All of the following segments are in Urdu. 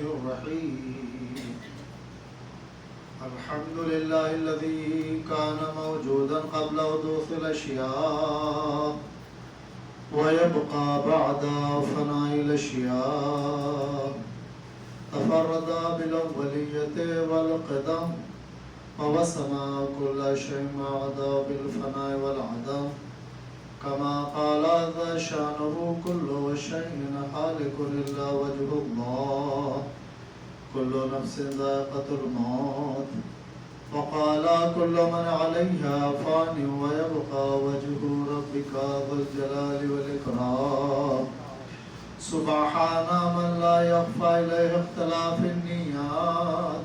الرحيم الحمد لله الذي كان موجودا قبل حدوث الأشياء ويبقى بعد فناء الأشياء تفرد بالأولية والقدم ووسم كل شيء ما عدا بالفناء والعدم كما قال ذا شأنه كل شيء هالك إلا وجه الله كل نفس ذائقة الموت وقال كل من عليها فان ويبقى وجه ربك ذو الجلال والإكرام سبحان من لا يخفى إليه اختلاف النيات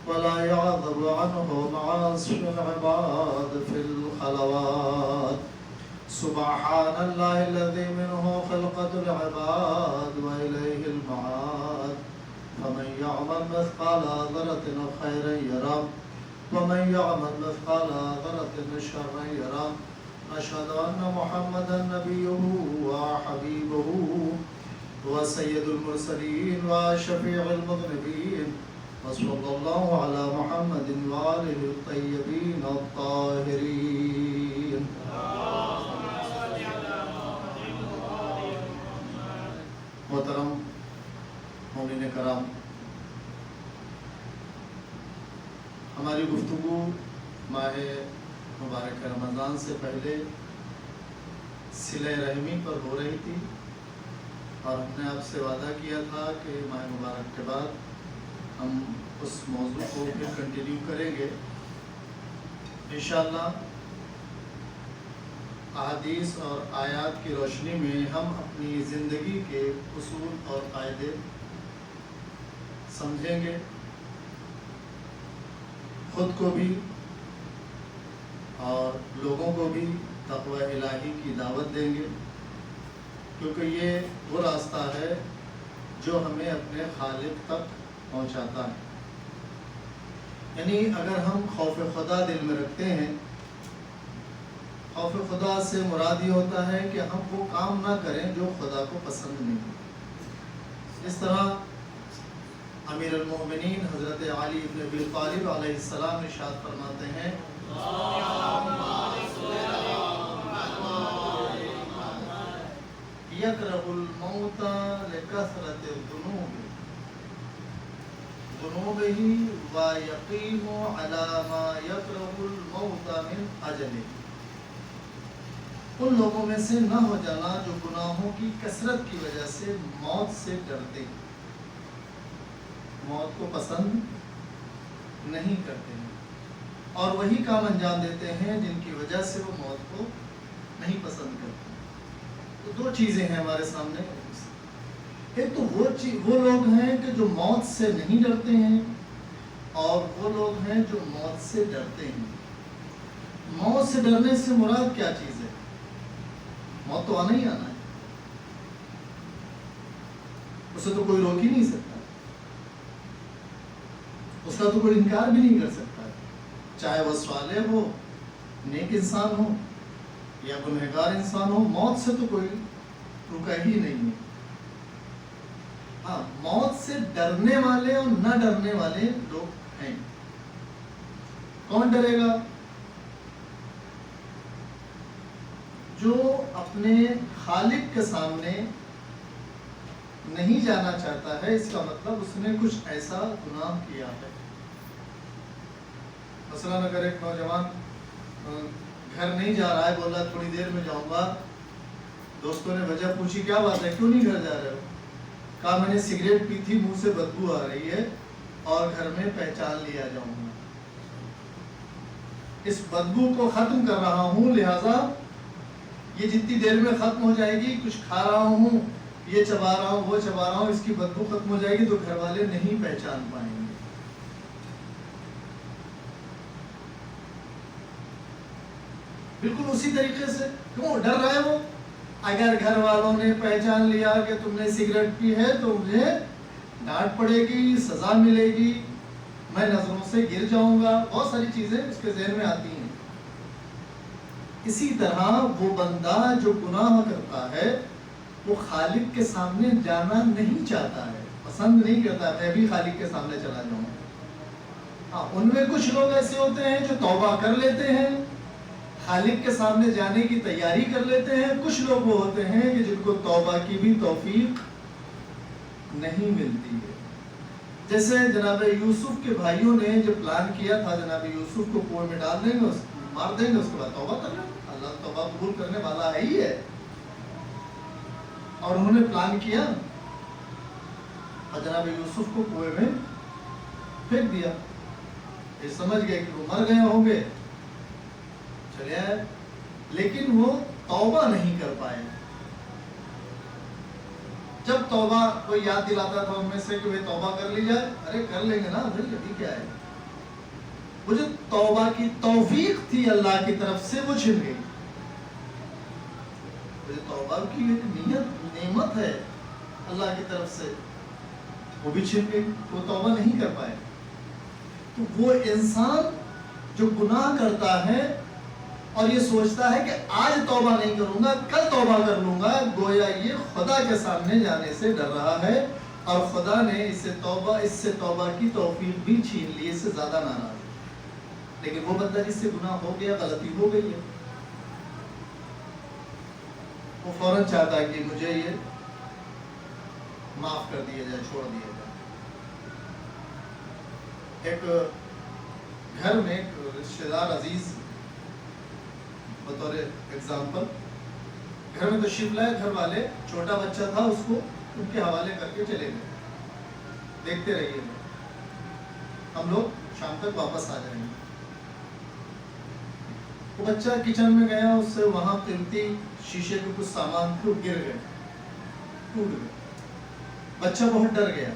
ولا يعذب عنه معاصي العباد في الخلوات سبحان الله الذي منه خلقة العباد وإليه المعاد فمن يعمل مثقال ذرة خيرا يره ومن يعمل مثقال ذرة شرا يره نشهد أن محمدا نبيه وحبيبه وسيد المرسلين وشفيع المذنبين وصلى الله على محمد وآله الطيبين الطاهرين. محترم مومنین کرام، ہماری گفتگو ماہ مبارک رمضان سے پہلے صلہ رحمی پر ہو رہی تھی اور ہم نے آپ سے وعدہ کیا تھا کہ ماہ مبارک کے بعد ہم اس موضوع کو پھر کنٹینیو کریں گے انشاءاللہ۔ احادیث اور آیات کی روشنی میں ہم اپنی زندگی کے اصول اور قاعدے سمجھیں گے، خود کو بھی اور لوگوں کو بھی تقوی الہی کی دعوت دیں گے، کیونکہ یہ وہ راستہ ہے جو ہمیں اپنے خالق تک پہنچاتا ہے۔ یعنی اگر ہم خوف خدا دل میں رکھتے ہیں، خوف خدا سے مراد یہ ہوتا ہے کہ ہم وہ کام نہ کریں جو خدا کو پسند نہیں۔ اس طرح امیر المومنین حضرت علی بن ابی طالب علیہ السلام ارشاد فرماتے ہیں یکرہ الموت لکثرت الذنوب ذنوبہ ویقیم علی ما یکرہ الموت من اجلہ۔ ان لوگوں میں سے نہ ہو جانا جو گناہوں کی کثرت کی وجہ سے موت سے ڈرتے ہیں، موت کو پسند نہیں کرتے ہیں، اور وہی کام انجام دیتے ہیں جن کی وجہ سے وہ موت کو نہیں پسند کرتے۔ تو دو چیزیں ہیں ہمارے سامنے، ایک تو وہ لوگ ہیں کہ جو موت سے نہیں ڈرتے ہیں، اور وہ لوگ ہیں جو موت سے ڈرتے ہیں۔ موت سے ڈرنے سے مراد کیا چیز ہے؟ موت تو آنا ہی آنا ہے، اسے تو کوئی روک ہی نہیں سکتا، اس کا تو کوئی انکار بھی نہیں کر سکتا، چاہے وہ صالح ہو، نیک انسان ہو یا گنہگار انسان ہو، موت سے تو کوئی رکا ہی نہیں ہے۔ ہاں، موت سے ڈرنے والے اور نہ ڈرنے والے لوگ ہیں۔ کون ڈرے گا؟ جو اپنے خالق کے سامنے نہیں جانا چاہتا ہے، اس کا مطلب اس نے کچھ ایسا گناہ کیا ہے۔ مثلا اگر ایک نوجوان گھر نہیں جا رہا ہے، بولا تھوڑی دیر میں جاؤں گا، دوستوں نے وجہ پوچھی کیا بات ہے، کیوں نہیں گھر جا رہے ہو؟ کہا میں نے سگریٹ پی تھی، منہ سے بدبو آ رہی ہے اور گھر میں پہچان لیا جاؤں گا، اس بدبو کو ختم کر رہا ہوں، لہذا یہ جتنی دیر میں ختم ہو جائے گی، کچھ کھا رہا ہوں، یہ چبا رہا ہوں، وہ چبا رہا ہوں، اس کی بدبو ختم ہو جائے گی تو گھر والے نہیں پہچان پائیں گے۔ بالکل اسی طریقے سے کیوں ڈر رہے ہو؟ اگر گھر والوں نے پہچان لیا کہ تم نے سگریٹ پی ہے تو مجھے ڈانٹ پڑے گی، سزا ملے گی، میں نظروں سے گر جاؤں گا، بہت ساری چیزیں اس کے ذہن میں آتی ہیں۔ اسی طرح وہ بندہ جو گناہ کرتا ہے وہ خالق کے سامنے جانا نہیں چاہتا ہے، پسند نہیں کرتا میں بھی خالق کے سامنے چلا جاؤں. ہاں ان میں کچھ لوگ ایسے ہوتے ہیں جو توبہ کر لیتے ہیں, خالق کے سامنے جانے کی تیاری کر لیتے ہیں. کچھ لوگ وہ ہوتے ہیں کہ جن کو توبہ کی بھی توفیق نہیں ملتی ہے. جیسے جناب یوسف کے بھائیوں نے جو پلان کیا تھا جناب یوسف کو کنویں میں ڈال دیں گے, مار دیں گے, اس کے بعد توبہ کر لیں, اللہ توبہ قبول کرنے والا ہے ہی ہے. اور انہوں نے پلان کیا اور جناب یوسف کو کنویں میں پھینک دیا. یہ سمجھ گئے کہ وہ مر گئے ہوں گے, چلے آئے, لیکن وہ توبہ نہیں کر پائے. جب توبہ کوئی یاد دلاتا تھا ان میں سے کہ توبہ کر لی جائے, ارے کر لیں گے نا بھائی, ابھی کیا ہے. وہ جو توبہ کی توفیق تھی اللہ کی طرف سے وہ چھن گئی. توبہ کی نیت نعمت ہے اللہ کی طرف سے, وہ بھی چھن گئی, وہ توبہ نہیں کر پائے. تو وہ انسان جو گناہ کرتا ہے اور یہ سوچتا ہے کہ آج توبہ نہیں کروں گا کل توبہ کر لوں گا, گویا یہ خدا کے سامنے جانے سے ڈر رہا ہے اور خدا نے اس سے توبہ کی توفیق بھی چھین لی, اس سے زیادہ ناراض. لیکن وہ بندہ جس سے گناہ ہو گیا, غلطی ہو گئی ہے, وہ فوراً چاہتا ہے کہ مجھے یہ معاف کر دیا جائے, چھوڑ دیا جائے. ایک گھر میں ایک رشتہ دار عزیز بطور ایگزامپل گھر میں تشریف لائے, گھر والے چھوٹا بچہ تھا اس کو ان کے حوالے کر کے چلے گئے, دیکھتے رہیے ہم لوگ شام تک واپس آ جائیں گے. وہ بچہ کچن میں گیا, اس سے وہاں قیمتی شیشے کے کچھ سامان تھے, گر گئے, ٹوٹ گئے. بچہ بہت ڈر گیا,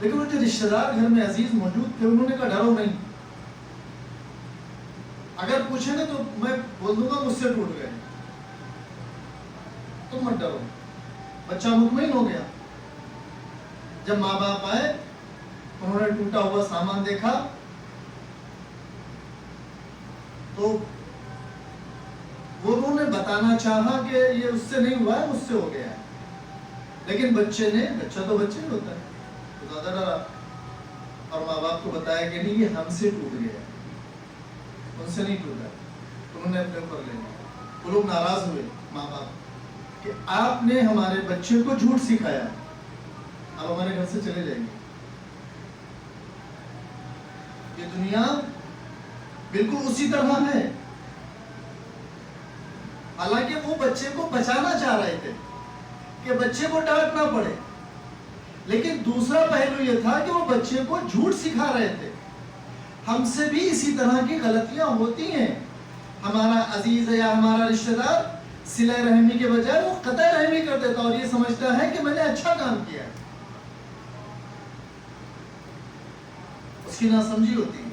لیکن وہ جو رشتہ دار گھر میں عزیز موجود تھے انہوں نے کہا ڈرو نہیں, اگر پوچھیں گے تو میں بول دوں گا مجھ سے ٹوٹ گئے, تم مت ڈرو. بچہ مطمئن ہو گیا. جب ماں باپ آئے انہوں نے ٹوٹا ہوا سامان دیکھا تو وہ انہوں نے بتانا چاہا کہ یہ اس سے نہیں ہوا ہے, مجھ سے ہو گیا ہے. لیکن بچہ تو بچہ ہی ہوتا ہے, تو زیادہ ڈرا اور ماں باپ کو بتایا کہ نہیں یہ ہم سے ٹوٹ گیا ہے, ان سے نہیں ٹوٹا. انہوں نے اپنے اوپر لے لیا. وہ لوگ ناراض ہوئے ماں باپ کہ آپ نے ہمارے بچے کو جھوٹ سکھایا, اب ہمارے گھر سے چلے جائیں گے. یہ دنیا بالکل اسی طرح ہے. حالانکہ وہ بچے کو بچانا چاہ رہے تھے کہ بچے کو ڈانٹ نہ پڑے, لیکن دوسرا پہلو یہ تھا کہ وہ بچے کو جھوٹ سکھا رہے تھے. ہم سے بھی اسی طرح کی غلطیاں ہوتی ہیں. ہمارا عزیز یا ہمارا رشتہ دار صلہ رحمی کے بجائے وہ قطع رحمی کر دیتا اور یہ سمجھتا ہے کہ میں نے اچھا کام کیا. اس کی ناسمجھی ہوتی ہے.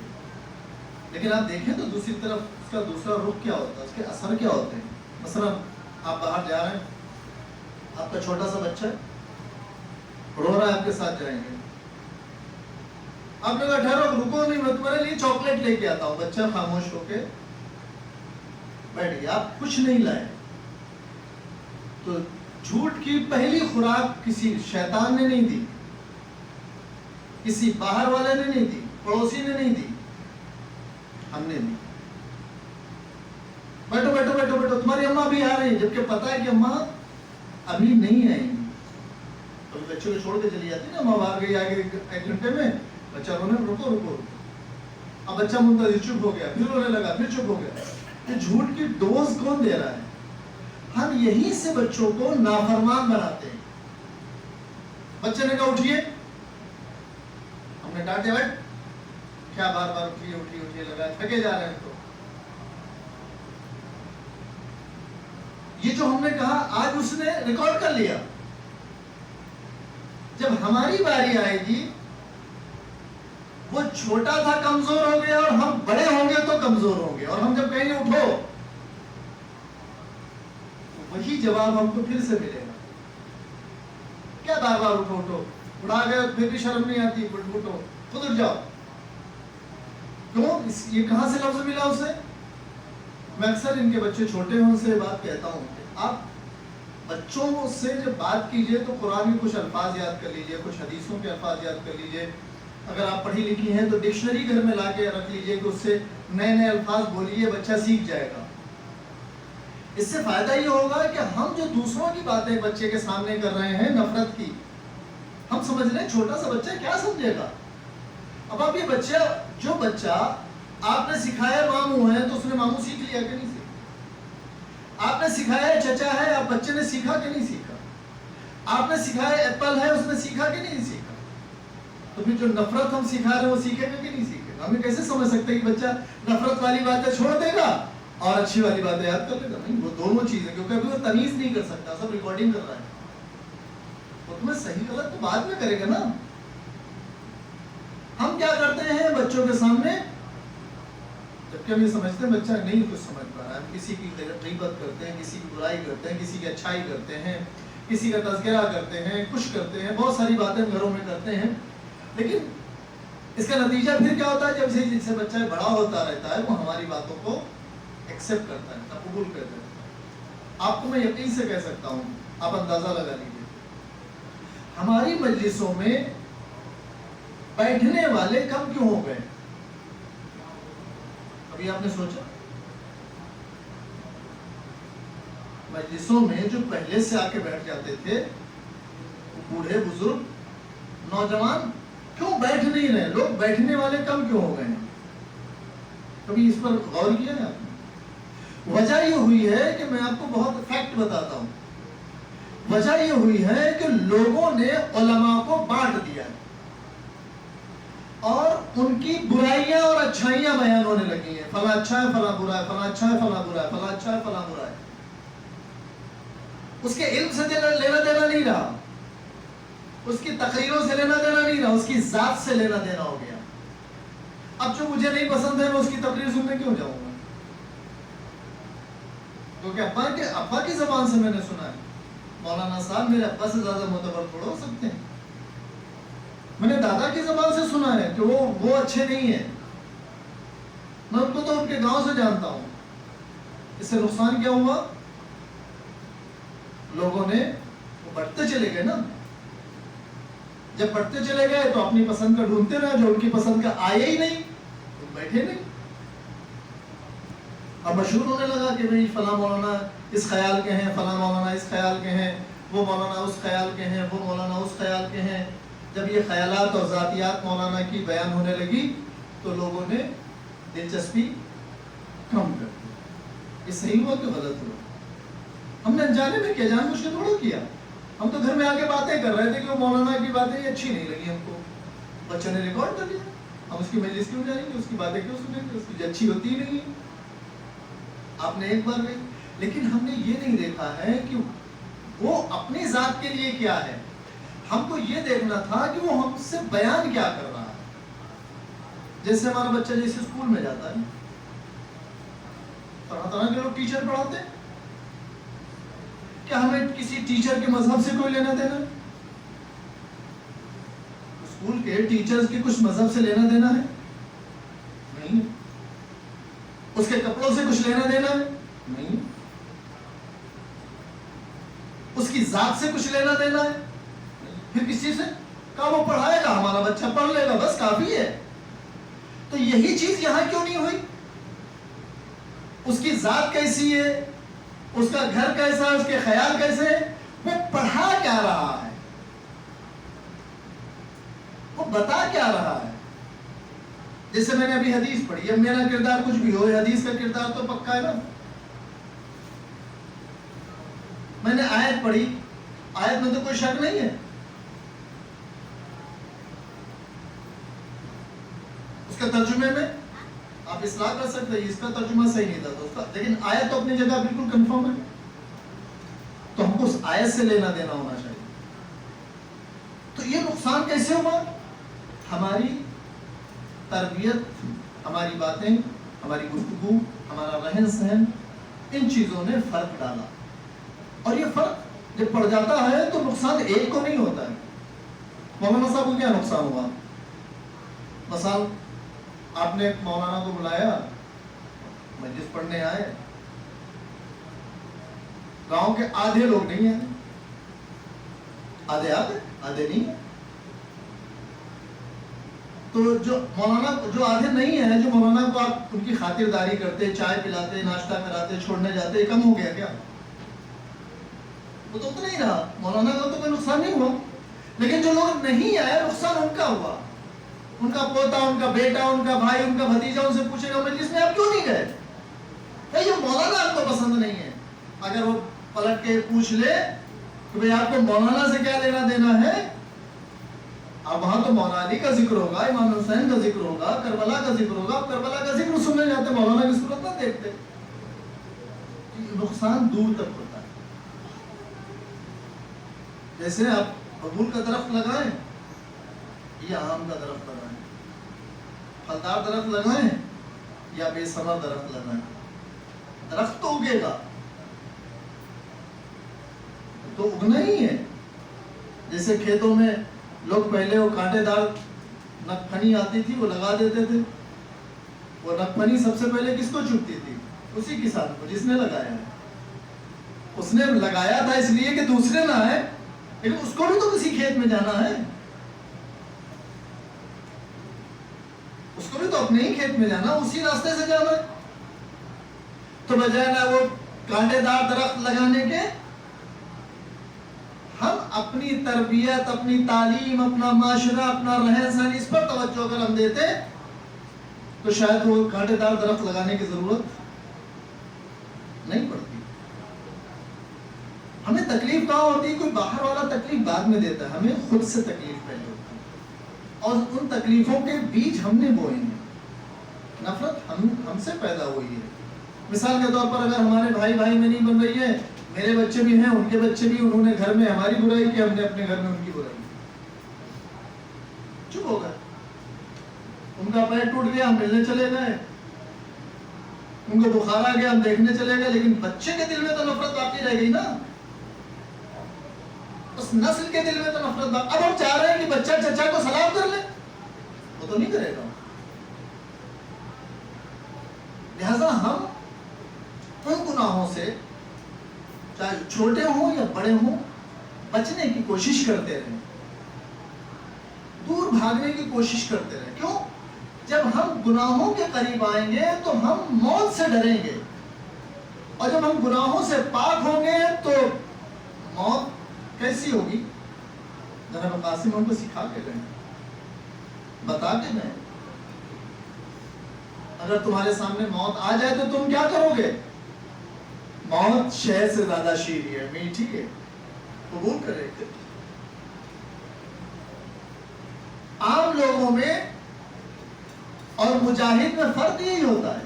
لیکن آپ دیکھیں تو دوسری طرف اس کا دوسرا رخ کیا ہوتا ہے, اس کے اثر کیا ہوتے ہیں. مثلا آپ باہر جا رہے ہیں, آپ کا چھوٹا سا بچہ رو رہا ہے, آپ کے ساتھ جائیں گے, آپ نے کہا ٹھہرو رکو نہیں میں تمہارے لیے چاکلیٹ لے کے آتا ہوں. بچہ خاموش ہو کے بیٹھ گیا, آپ کچھ نہیں لائے. تو جھوٹ کی پہلی خوراک کسی شیطان نے نہیں دی, کسی باہر والے نے نہیں دی, پڑوسی نے نہیں دی, ہم نے دی. بیٹھو بیٹھو بیٹھو بیٹھو, تمہاری اماں بھی آ رہی ہے, جبکہ پتا ہے کہ اماں ابھی نہیں آئیں گی. تو بچے کو چھوڑ کے چلی جاتی نا, اماں باہر گئی آگے 1 گھنٹے میں, بچہ رونے رکو رکو. اب بچہ منتظر چپ ہو گیا, پھر رونے لگا, پھر چپ ہو گیا. یہ جھوٹ کی ڈوز کون دے رہا ہے؟ ہم یہیں سے بچوں کو نافرمان بناتے ہیں. بچے نے کہا اٹھیے, ہم نے ڈانٹے, بیٹھ کیا بار بار اٹھیے اٹھیے اٹھیے لگا, تھکے جا رہے ہیں. تو یہ جو ہم نے کہا آج اس نے ریکارڈ کر لیا. جب ہماری باری آئے گی, وہ چھوٹا تھا کمزور ہو گیا اور ہم بڑے ہوں گے تو کمزور ہوں گے, اور ہم جب کہیں گے اٹھو تو وہی جواب ہم کو پھر سے ملے گا. کیا بار بار اٹھو اٹھو, اٹھا گئے پھر بھی شرم نہیں آتی, اٹھو خود اٹھ جاؤ. کیوں؟ یہ کہاں سے لفظ ملا اسے؟ میں اکثر ان کے بچے چھوٹے ہیں ان سے بات کہتا ہوں کہ آپ بچوں سے جب بات کیجئے تو قرآن کے کچھ الفاظ یاد کر لیجئے، کچھ حدیثوں کے الفاظ یاد کر لیجئے. اگر آپ پڑھی لکھی ہیں تو ڈکشنری گھر میں لا کے رکھ لیجئے کہ اس سے نئے نئے الفاظ بولیے، بچہ سیکھ جائے گا. اس سے فائدہ یہ ہوگا کہ ہم جو دوسروں کی باتیں بچے کے سامنے کر رہے ہیں نفرت کی، ہم سمجھ رہے ہیں چھوٹا سا بچہ کیا سمجھے گا. اب آپ یہ جو بچہ آپ نے سکھایا ماموں ہے تو اس نے ماموں سیکھ لیا کہ نہیں سیکھا؟ آپ نے سکھایا چچا ہے، آپ بچے نے سیکھا کہ نہیں سیکھا؟ آپ نے سکھایا ایپل ہے، اس نے سیکھا کہ نہیں سیکھا؟ تو پھر جو نفرت ہم سکھا رہے ہیں وہ سیکھے گا کہ نہیں سیکھے گا؟ ہمیں کیسے سمجھ سکتے ہیں کہ بچہ نفرت والی باتیں چھوڑ دے گا اور اچھی والی باتیں یاد کر لے گا؟ نہیں، وہ دونوں چیزیں، کیونکہ ابھی وہ تمیز نہیں کر سکتا، سب ریکارڈنگ کر رہا ہے. وہ تمہیں صحیح غلط تو بعد میں کرے گا نا. ہم کیا کرتے ہیں بچوں کے سامنے، جبکہ ہم یہ سمجھتے ہیں بچہ نہیں کچھ سمجھ پا رہا ہے، ہم کسی کی غیبت کرتے ہیں، کسی کی برائی کرتے ہیں، کسی کی اچھائی کرتے ہیں، کسی کا تذکرہ کرتے ہیں، کچھ کرتے ہیں، بہت ساری باتیں گھروں میں کرتے ہیں. لیکن اس کا نتیجہ پھر کیا ہوتا ہے؟ جب جس سے بچہ بڑا ہوتا رہتا ہے وہ ہماری باتوں کو ایکسیپٹ کرتا ہے، قبول کرتا ہے. آپ کو میں یقین سے کہہ سکتا ہوں، آپ اندازہ لگا لیجیے، ہماری مجلسوں میں بیٹھنے والے کم کیوں ہو گئے؟ ابھی آپ نے سوچا؟ مجلسوں میں جو پہلے سے آ کے بیٹھ جاتے تھے، بوڑھے بزرگ نوجوان کیوں بیٹھ نہیں رہے؟ لوگ بیٹھنے والے کم کیوں ہو گئے ہیں؟ کبھی اس پر غور کیا ہے آپ نے؟ وجہ یہ ہوئی ہے کہ میں آپ کو بہت فیکٹ بتاتا ہوں. وجہ یہ ہوئی ہے کہ لوگوں نے علماء کو بانٹ دیا ہے اور ان کی برائیاں اور اچھائیاں بیان ہونے لگی ہیں. فلاں اچھا ہے، فلاں برا ہے، فلاں اچھا ہے، فلاں برا ہے، فلاں اچھا ہے، فلاں برا ہے. اس کے علم سے لینا دینا نہیں رہا، اس کی تقریروں سے لینا دینا نہیں رہا، اس کی ذات سے لینا دینا ہو گیا. اب جو مجھے نہیں پسند ہے میں اس کی تقریر سننے کیوں جاؤں گا؟ کیونکہ ابا کی زبان سے میں نے سنا ہے. مولانا صاحب میرے ابا سے زیادہ معتبر تھوڑا ہو سکتے ہیں. میں نے دادا کی زبان سے سنا ہے کہ وہ اچھے نہیں ہیں، میں ان کو تو ان کے گاؤں سے جانتا ہوں. اس سے نقصان کیا ہوا؟ لوگوں نے وہ بڑھتے چلے گئے نا. جب بڑھتے چلے گئے تو اپنی پسند کا ڈھونڈتے رہے، جو ان کی پسند کا آیا ہی نہیں تو بیٹھے نہیں. اب مشہور ہونے لگا کہ بھئی فلاں مولانا اس خیال کے ہیں، فلاں مولانا اس خیال کے ہیں، وہ مولانا اس خیال کے ہیں، وہ مولانا اس خیال کے ہیں. جب یہ خیالات اور ذاتیات مولانا کی بیان ہونے لگی تو لوگوں نے دلچسپی کم کر دی. یہ صحیح ہوا کہ غلط ہوا؟ ہم نے انجانے میں کیا، جان بوجھ کے تھوڑا کیا. ہم تو گھر میں آ کے باتیں کر رہے تھے کہ وہ مولانا کی باتیں اچھی نہیں لگی ہم کو. بچوں نے ریکارڈ کر لیا. ہم اس کی مجلس کیوں جائیں گے؟ اس کی باتیں کیوں سنیں گے؟ اس کی اچھی ہوتی ہی نہیں ہے. آپ نے ایک بار نہیں، لیکن ہم نے یہ نہیں دیکھا ہے کہ وہ اپنی ذات کے لیے کیا ہے. ہم کو یہ دیکھنا تھا کہ وہ ہم سے بیان کیا کر رہا ہے. جیسے ہمارا بچہ جیسے اسکول میں جاتا ہے، طرح طرح کے لوگ ٹیچر پڑھاتے ہیں. کیا ہمیں کسی ٹیچر کے مذہب سے کوئی لینا دینا ہے؟ اسکول کے ٹیچرز کے کچھ مذہب سے لینا دینا ہے؟ نہیں. اس کے کپڑوں سے کچھ لینا دینا ہے؟ نہیں. اس کی ذات سے کچھ لینا دینا ہے؟ پھر کس چیز سے؟ کہا وہ پڑھائے گا، ہمارا بچہ پڑھ لے گا، بس کافی ہے. تو یہی چیز یہاں کیوں نہیں ہوئی؟ اس کی ذات کیسی ہے، اس کا گھر کیسا ہے، اس کے خیال کیسے ہے، وہ پڑھا کیا رہا ہے، وہ بتا کیا رہا ہے. جیسے میں نے ابھی حدیث پڑھی، اب میرا کردار کچھ بھی ہو، حدیث کا کردار تو پکا ہے نا. میں نے آیت پڑھی، آیت میں تو کوئی شک نہیں ہے. اس کے ترجمے میں آپ اصلاح کر سکتے ہیں، اس کا ترجمہ صحیح نہیں تھا تو اس کا، لیکن آیت تو اپنی جگہ بالکل کنفرم ہے. تو ہم کو اس آیت سے لینا دینا ہونا چاہیے. تو یہ نقصان کیسے ہوا؟ ہماری تربیت، ہماری باتیں، ہماری گفتگو، ہمارا رہن سہن، ان چیزوں نے فرق ڈالا. اور یہ فرق جب پڑ جاتا ہے تو نقصان ایک کو نہیں ہوتا ہے. مولانا صاحب کو کیا نقصان ہوا؟ مثال آپ نے ایک مولانا کو بلایا، مجلس پڑھنے آئے، گاؤں کے آدھے لوگ نہیں ہیں، آدھے نہیں ہیں. تو جو آدھے نہیں ہیں، جو مولانا کو آپ ان کی خاطرداری کرتے، چائے پلاتے، ناشتہ کراتے، چھوڑنے جاتے، کم ہو گیا کیا؟ وہ تو اتنا ہی رہا. مولانا کا تو کوئی نقصان نہیں ہوا، لیکن جو لوگ نہیں آئے نقصان ان کا ہوا. ان کا پوتا، ان کا بیٹا، ان کا بھائی، ان کا بھتیجا ان سے پوچھے گا مجلس میں آپ کیوں نہیں گئے؟ یہ مولانا آپ کو پسند نہیں ہے. اگر وہ پلٹ کے پوچھ لے کہ بھئی آپ کو مولانا سے کیا لینا دینا ہے، اب وہاں تو مولا علی کا ذکر ہوگا، امام حسین کا ذکر ہوگا، کربلا کا ذکر ہوگا. اب کربلا کا ذکر سننے جاتے، مولانا کی صورت نہ دیکھتے. نقصان دور تک ہوتا ہے. جیسے آپ ببول کا درخت لگائیں یا آم کا درخت لگائیں، پھلدار درخت لگائیں یا بے ثمر درخت لگائیں، درخت تو اگے گا، تو اگنا ہی ہے. جیسے کھیتوں میں لوگ پہلے وہ کانٹے دار نکپھنی آتی تھی، وہ لگا دیتے تھے. وہ نکپھنی سب سے پہلے کس کو چبھتی تھی؟ اسی کسان کو جس نے لگایا ہے. اس نے لگایا تھا اس لیے کہ دوسرے نہ آئے، لیکن اس کو بھی تو کسی کھیت میں جانا ہے، اس کو بھی تو اپنے ہی کھیت میں جانا، اسی راستے سے جانا ہے. تو بجائے نہ وہ کانٹے دار درخت لگانے کے، ہم اپنی تربیت، اپنی تعلیم، اپنا معاشرہ، اپنا رہن سہن اس پر توجہ اگر ہم دیتے تو شاید وہ کانٹے دار درخت لگانے کی ضرورت نہیں پڑتی. ہمیں تکلیف کہاں ہوتی ہے؟ کوئی باہر والا تکلیف بعد میں دیتا ہے، ہمیں خود سے تکلیف پہلے ہوتی ہے. اور ان تکلیفوں کے بیج ہم نے بوئے ہیں. نفرت ہم سے پیدا ہوئی ہے. مثال کے طور پر اگر ہمارے بھائی میں نہیں بن رہی ہے، میرے بچے بھی ہیں، ان کے بچے بھی، انہوں نے گھر میں ہماری برائی کی، ہم نے اپنے گھر میں ان کی برائی کی، چپ ہو گئے. ان کا پیر ٹوٹ گیا، ہم ملنے چلے گئے. ان کو بخار آ گیا، ہم دیکھنے چلے گئے. لیکن بچے کے دل میں تو نفرت باقی رہ گئی نا، اس نسل کے دل میں تو نفرت باقی. اب ہم چاہ رہے ہیں کہ بچہ چچا کو سلام کر لے، وہ تو نہیں کرے گا. لہذا ہم ان گناہوں سے، چاہے چھوٹے ہوں یا بڑے ہوں، بچنے کی کوشش کرتے رہیں، دور بھاگنے کی کوشش کرتے رہیں. کیوں؟ جب ہم گناہوں کے قریب آئیں گے تو ہم موت سے ڈریں گے، اور جب ہم گناہوں سے پاک ہوں گے تو موت کیسی ہوگی؟ جناب قاسم ہم کو سکھا کے گئے، بتا کے گئے. اگر تمہارے سامنے موت آ جائے تو تم کیا کرو گے؟ موت شہد سے زیادہ شیریں ہے، میٹھی ہے، قبول کرے گے. عام لوگوں میں اور مجاہد میں فرق یہی ہوتا ہے.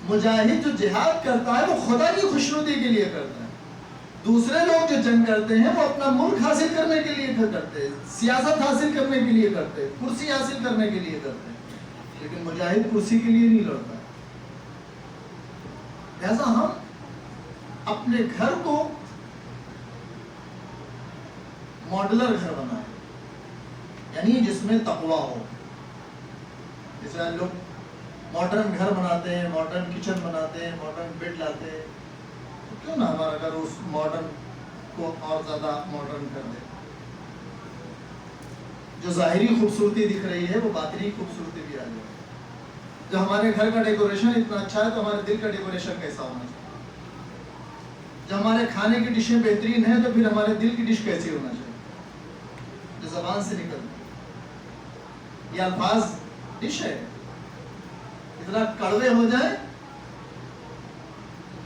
مجاہد جو جہاد کرتا ہے وہ خدا کی خوشنودی کے لیے کرتا ہے. دوسرے لوگ جو جنگ کرتے ہیں وہ اپنا ملک حاصل کرنے کے لیے کرتے ہیں، سیاست حاصل کرنے کے لیے کرتے ہیں، کرسی حاصل کرنے کے لیے کرتے ہیں. لیکن مجاہد کرسی کے لیے نہیں لڑتا. لہذا ہم اپنے گھر کو ماڈلر گھر بنائیں، یعنی جس میں تقوی ہو. جیسے لوگ ماڈرن گھر بناتے ہیں، ماڈرن کچن بناتے ہیں، ماڈرن بیڈ لاتے ہیں، تو کیوں نہ ہمارا گھر اس ماڈرن کو اور زیادہ ماڈرن کر دے. جو ظاہری خوبصورتی دکھ رہی ہے وہ باطنی خوبصورتی بھی آ جائے. جو ہمارے گھر کا ڈیکوریشن اتنا اچھا ہے تو ہمارے دل کا ڈیکوریشن کیسا ہونا چاہیے. جو ہمارے کھانے کی ڈشیں بہترین ہیں تو پھر ہمارے دل کی ڈش کیسی ہونا چاہیے جو زبان سے نکلتی. یہ الفاظ ڈش ہے، اتنا کڑوے ہو جائیں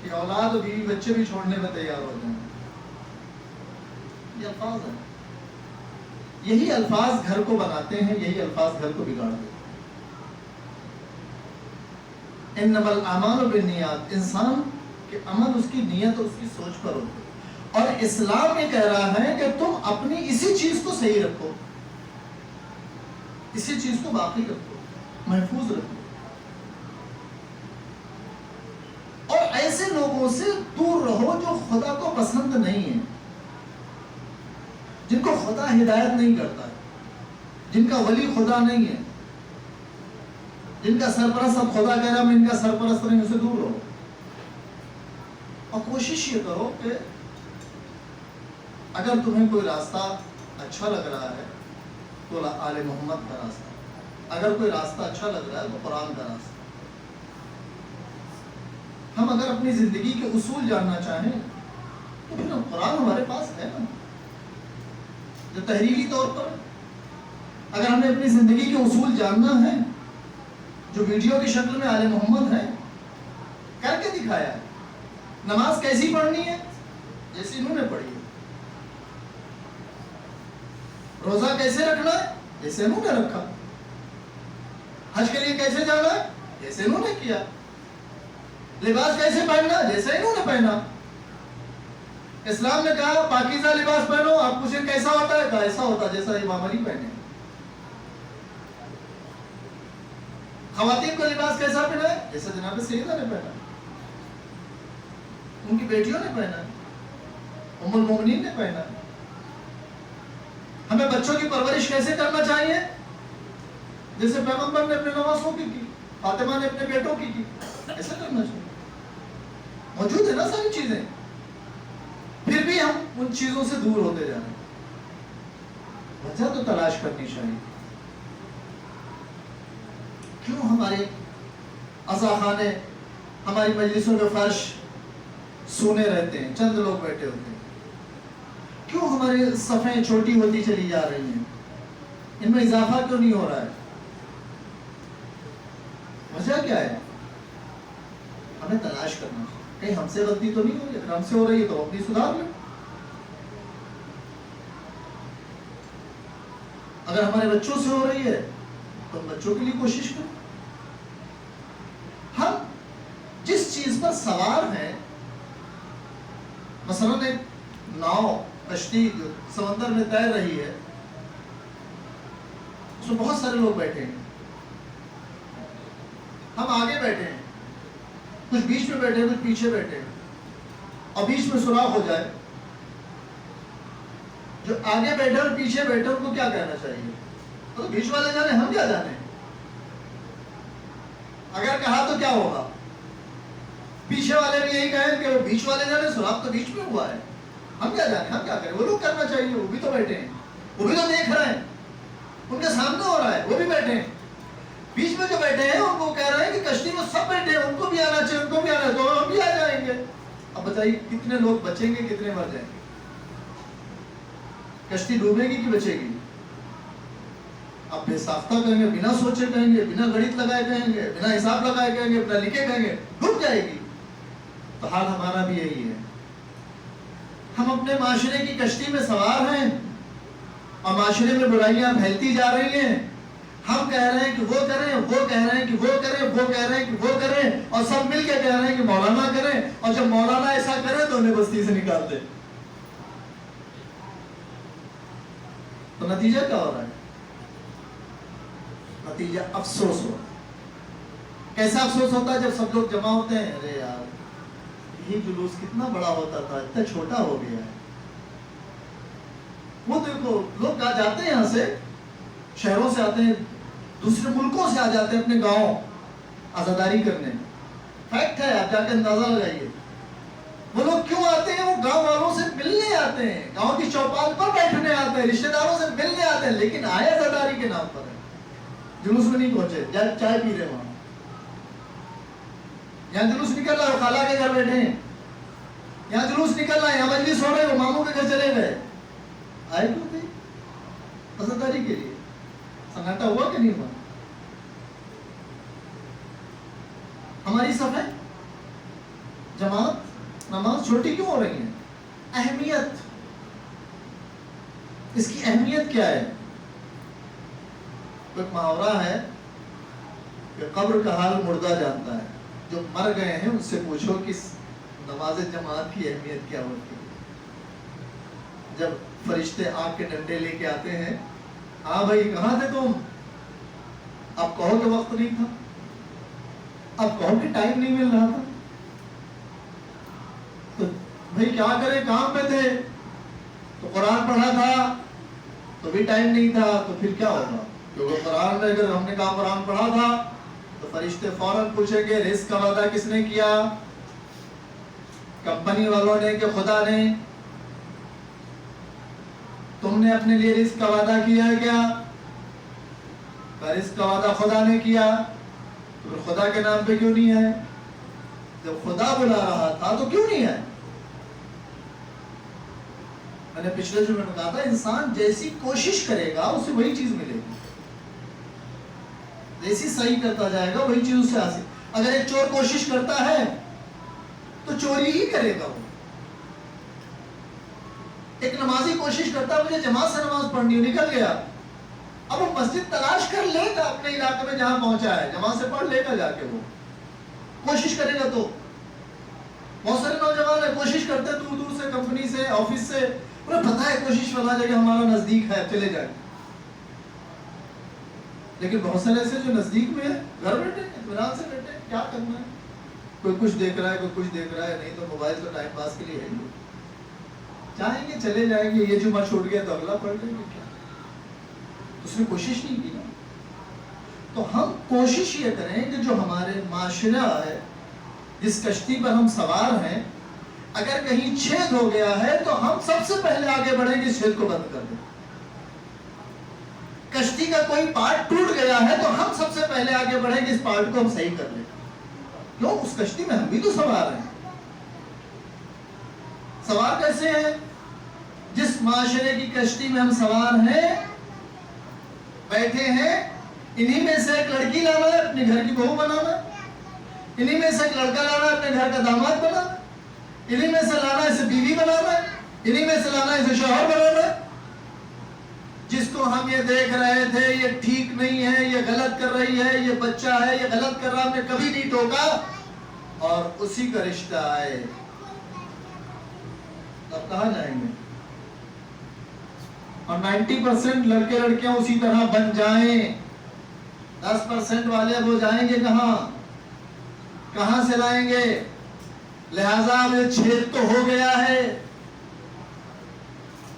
کہ اولاد و بیوی بچے بھی چھوڑنے میں تیار ہو جائیں. یہ الفاظ ہیں. یہی الفاظ گھر کو بناتے ہیں، یہی الفاظ گھر کو بگاڑ دیتے ہیں. انما الاعمال بالنیات، انسان کے عمل اس کی نیت اور اس کی سوچ پر ہوتے ہیں. اور اسلام یہ کہہ رہا ہے کہ تم اپنی اسی چیز کو صحیح رکھو، اسی چیز کو باقی رکھو، محفوظ رکھو. اور ایسے لوگوں سے دور رہو جو خدا کو پسند نہیں ہے، جن کو خدا ہدایت نہیں کرتا ہے، جن کا ولی خدا نہیں ہے، جن کا سرپرست اب خدا کہہ رہا میں ان کا سرپرست نہیں، اسے دور رہو. اور کوشش یہ کرو کہ اگر تمہیں کوئی راستہ اچھا لگ رہا ہے تو آل محمد کا راستہ، اگر کوئی راستہ اچھا لگ رہا ہے تو قرآن کا راستہ۔ ہم اگر اپنی زندگی کے اصول جاننا چاہیں تو پھر قرآن ہمارے پاس ہے نا، جو تحریری طور پر اگر ہمیں اپنی زندگی کے اصول جاننا ہے، جو ویڈیو کی شکل میں آل محمد ہے، کر کے دکھایا ہے۔ نماز کیسی پڑھنی ہے؟ جیسی انہوں نے پڑھی ہے۔ روزہ کیسے رکھنا ہے؟ جیسے انہوں نے رکھا۔ حج کے لیے کیسے جانا ہے؟ جیسے انہوں نے کیا۔ لباس کیسے پہننا؟ جیسے انہوں نے پہنا۔ اسلام نے کہا پاکیزہ لباس پہنو، آپ پوچھیں کیسا ہوتا ہے؟ کہا ایسا ہوتا جیسا امام علی پہنے۔ خواتین کو لباس کیسا پہنا ہے؟ جیسا جناب سیدہ نے پہنا، ان کی بیٹیوں نے پہنا، ام المومنین نے پہنا۔ ہمیں بچوں کی پرورش کیسے کرنا چاہیے؟ جیسے پیغمبر نے اپنے نواسوں کی فاطمہ نے اپنے بیٹوں کی ایسا کرنا چاہیے۔ موجود ہے نا ساری چیزیں، پھر بھی ہم ان چیزوں سے دور ہوتے جا رہے ہیں۔ وجہ تو تلاش کرنی چاہیے۔ کیوں ہمارے عزاخانے، ہماری مجلسوں کے فرش سونے رہتے ہیں، چند لوگ بیٹھے ہوتے ہیں؟ کیوں ہماری صفیں چھوٹی ہوتی چلی جا رہی ہیں؟ ان میں اضافہ کیوں نہیں ہو رہا ہے؟ وجہ کیا ہے؟ ہمیں تلاش کرنا ہے، کہیں ہم سے غلطی تو نہیں ہو رہی؟ اگر ہم سے ہو رہی ہے تو اپنی سدھار لیں۔ اگر ہمارے بچوں سے ہو رہی ہے تو ہم بچوں کے لیے کوشش کریں۔ ہم جس چیز پر سوار ہیں، مثلاً ایک ناؤ، کشتی جو سمندر میں تیر رہی ہے، اس میں بہت سارے لوگ بیٹھے ہیں، ہم آگے بیٹھے ہیں، کچھ بیچ میں بیٹھے ہیں، کچھ پیچھے بیٹھے ہیں، اور بیچ میں سوراخ ہو جائے، جو آگے بیٹھے اور پیچھے بیٹھے ان کو کیا کہنا چاہیے؟ تو بیچ والے جانے، ہم کیا جانے؟ اگر کہا تو کیا ہوگا؟ پیچھے والے بھی یہی کہیں کہ وہ بیچ والے جانے، سوراخ تو بیچ میں ہوا ہے، ہم کیا جانے، ہم کیا کریں؟ وہ لوگ کرنا چاہیے، وہ بھی تو بیٹھے ہیں، وہ بھی تو دیکھ رہے ہیں، ان کے سامنے ہو رہا ہے، وہ بھی بیٹھے ہیں۔ بیچ میں جو بیٹھے ہیں ان کو کہہ رہے ہیں کہ کشتی میں سب بیٹھے ہیں، ان کو بھی آنا چاہیے، ان کو بھی آنا چاہیے، تو ہم بھی آ جائیں گے۔ اب بتائیے کتنے لوگ بچیں گے، کتنے مر جائیں گے؟ کشتی ڈوبے گی کہ بچے گی؟ اب بے ساختہ کہیں گے، بنا سوچے کہیں گے، بنا گڑت لگائے کہیں گے، بنا حساب لگائے کہیں گے، بنا لکھے کہیں گے، ڈوب جائے گی۔ تو حال ہمارا بھی یہی ہے۔ ہم اپنے معاشرے کی کشتی میں سوار ہیں اور معاشرے میں برائیاں پھیلتی جا رہی ہیں۔ ہم کہہ رہے ہیں کہ وہ کریں، وہ کہہ رہے ہیں کہ وہ کریں، وہ کہہ رہے ہیں کہ وہ کریں، اور سب مل کے کہہ رہے ہیں کہ مولانا کریں، اور جب مولانا ایسا کرے تو انہیں بستی سے نکال دے۔ تو نتیجہ کیا ہو رہا ہے؟ نتیجہ افسوس ہو رہا ہے۔ کیسا افسوس ہوتا ہے؟ جب سب لوگ جمع ہوتے ہیں، ارے یار یہ جلوس کتنا بڑا ہوتا تھا، اتنا چھوٹا ہو گیا ہے۔ وہ دیکھو لوگ آ جاتے ہیں، یہاں سے شہروں سے آتے ہیں، دوسرے ملکوں سے آ جاتے ہیں اپنے گاؤں عزاداری کرنے۔ فیکٹ ہے، آپ جا کے اندازہ لگائیے۔ وہ لوگ کیوں آتے ہیں؟ وہ گاؤں والوں سے ملنے آتے ہیں، گاؤں کی چوپال پر بیٹھنے آتے ہیں، رشتہ داروں سے ملنے آتے ہیں، لیکن آئے عزاداری کے نام پر ہے، جلوس میں نہیں پہنچے، چائے پی رہے وہاں۔ یہاں جلوس نکل رہا ہے، وہ خالہ کے گھر بیٹھے ہیں، یہاں جلوس نکل رہا ہے، یہاں مجلس ہو رہے ہیں، وہ ماموں کے گھر چلے گئے۔ آئے کیوں تھے؟ عزاداری کے لیے۔ سناٹا ہوا کہ نہیں ہوا؟ ہماری صفیں، جماعت، نماز چھوٹی کیوں ہو رہی ہیں؟ اہمیت، اس کی اہمیت کیا ہے؟ ایک محاورہ ہے کہ قبر کا حال مردہ جانتا ہے۔ جو مر گئے ہیں ان سے پوچھو کہ نماز جماعت کی اہمیت کیا ہوتی ہے۔ جب فرشتے آنکھ کے ڈنڈے لے کے آتے ہیں، ہاں بھائی کہاں تھے تم؟ اب کہو کہ وقت نہیں تھا، اب کہو کہ ٹائم نہیں مل رہا تھا، تو بھائی کیا کریں، کام پہ تھے، تو قرآن پڑھا تھا تو بھی ٹائم نہیں تھا، تو پھر کیا ہوگا؟ کیونکہ قرآن میں اگر ہم نے کہا قرآن پڑھا تھا تو فرشتے فوراً پوچھیں گے رزق کا وعدہ کس نے کیا؟ کمپنی والوں نے کہ خدا نے تم نے اپنے لیے رزق کا وعدہ کیا ہے کیا؟ رزق کا وعدہ خدا نے کیا تو پھر خدا کے نام پہ کیوں نہیں ہے؟ جب خدا بلا رہا تھا تو کیوں نہیں ہے؟ میں نے پچھلے جو میں نے کہا تھا انسان جیسی کوشش کرے گا اسے وہی چیز ملے گی، جیسی صحیح کرتا جائے گا وہی چیز اسے حاصل۔ اگر ایک چور کوشش کرتا ہے تو چوری ہی کرے گا وہ۔ ایک نمازی کوشش کرتا ہے مجھے جماعت سے نماز پڑھنی ہے، نکل گیا، اب وہ مسجد تلاش کر لے گا اپنے علاقے میں جہاں پہنچا ہے، جماعت سے پڑھ لے گا جا کے، وہ کوشش کرے گا۔ تو بہت سارے نوجوان ہیں کوشش کرتے دور دور سے، کمپنی سے، آفس سے، انہیں پتا ہے کوشش فلاں جگہ ہمارا نزدیک ہے چلے جائیں، لیکن بہت سارے ایسے جو نزدیک میں ہے گھر بیٹھے اطمینان سے بیٹھے، کیا کرنا ہے، کوئی کچھ دیکھ رہا ہے، کوئی کچھ دیکھ رہا ہے، نہیں تو موبائل تو ٹائم پاس کے لیے ہے ہی، چاہیں گے چلے جائیں گے، یہ جمعہ چھوٹ گیا تو اگلا پڑھ لیں گے، کیا اس نے کوشش نہیں کی نا۔ تو ہم کوشش یہ کریں کہ جو ہمارے معاشرہ ہے، جس کشتی پر ہم سوار ہیں، اگر کہیں چھید ہو گیا ہے تو ہم سب سے پہلے آگے بڑھیں کہ چھید کو بند کر دیں۔ کشتی کا کوئی پارٹ ٹوٹ گیا ہے تو ہم سب سے پہلے آگے بڑھیں کہ اس پارٹ کو ہم صحیح کر لیں، کیوں؟ اس کشتی میں ہم بھی تو سوار ہیں۔ سوار کیسے ہیں؟ جس معاشرے کی کشتی میں ہم سوار ہیں، بیٹھے ہیں، انہی میں سے ایک لڑکی لانا ہے اپنے گھر کی بہو بنانا، انہی میں سے ایک لڑکا لانا ہے اپنے گھر کا داماد بنانا، انہی میں سے لانا ہے اسے بیوی بنانا ہے، انہی میں سے لانا ہے اسے شوہر بنانا ہے۔ جس کو ہم یہ دیکھ رہے تھے یہ ٹھیک نہیں ہے، یہ غلط کر رہی ہے، یہ بچہ ہے، یہ غلط کر رہا، ہم نے کبھی نہیں ٹوکا، اور اسی کا رشتہ آئے، اب کہاں جائیں گے؟ اور 90% لڑکے لڑکیاں اسی طرح بن جائیں، 10% والے اب وہ جائیں گے کہاں سے لائیں گے؟ لہذا اب یہ چھید تو ہو گیا ہے،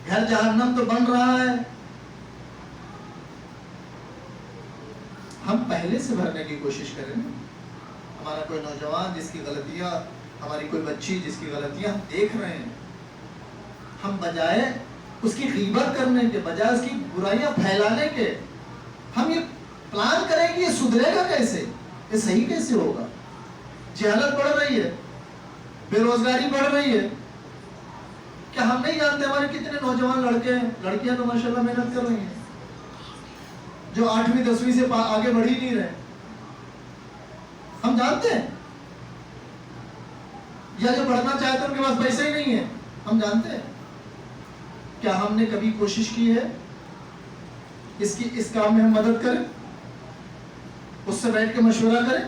گھر جہنم تو بن رہا ہے، ہم پہلے سے بھرنے کی کوشش کریں۔ ہمارا کوئی نوجوان جس کی غلطیاں، ہماری کوئی بچی جس کی غلطیاں ہم دیکھ رہے ہیں، ہم بجائے اس کی غیبت کرنے کے، بجائے اس کی برائیاں پھیلانے کے، ہم یہ پلان کریں کہ یہ سدھرے گا کیسے، یہ صحیح کیسے ہوگا۔ جہالت بڑھ رہی ہے، بے روزگاری بڑھ رہی ہے، کیا ہم نہیں جانتے ہمارے کتنے نوجوان لڑکے ہیں، لڑکیاں تو ماشاءاللہ محنت کر رہی ہیں، جو 8ویں 10ویں سے آگے بڑھ ہی نہیں رہے، ہم جانتے ہیں، یا جو بڑھنا چاہتے ہیں ان کے پاس پیسے ہی نہیں ہے، ہم جانتے ہیں۔ کیا ہم نے کبھی کوشش کی ہے اس کام میں ہم مدد کریں، اس سے بیٹھ کے مشورہ کریں،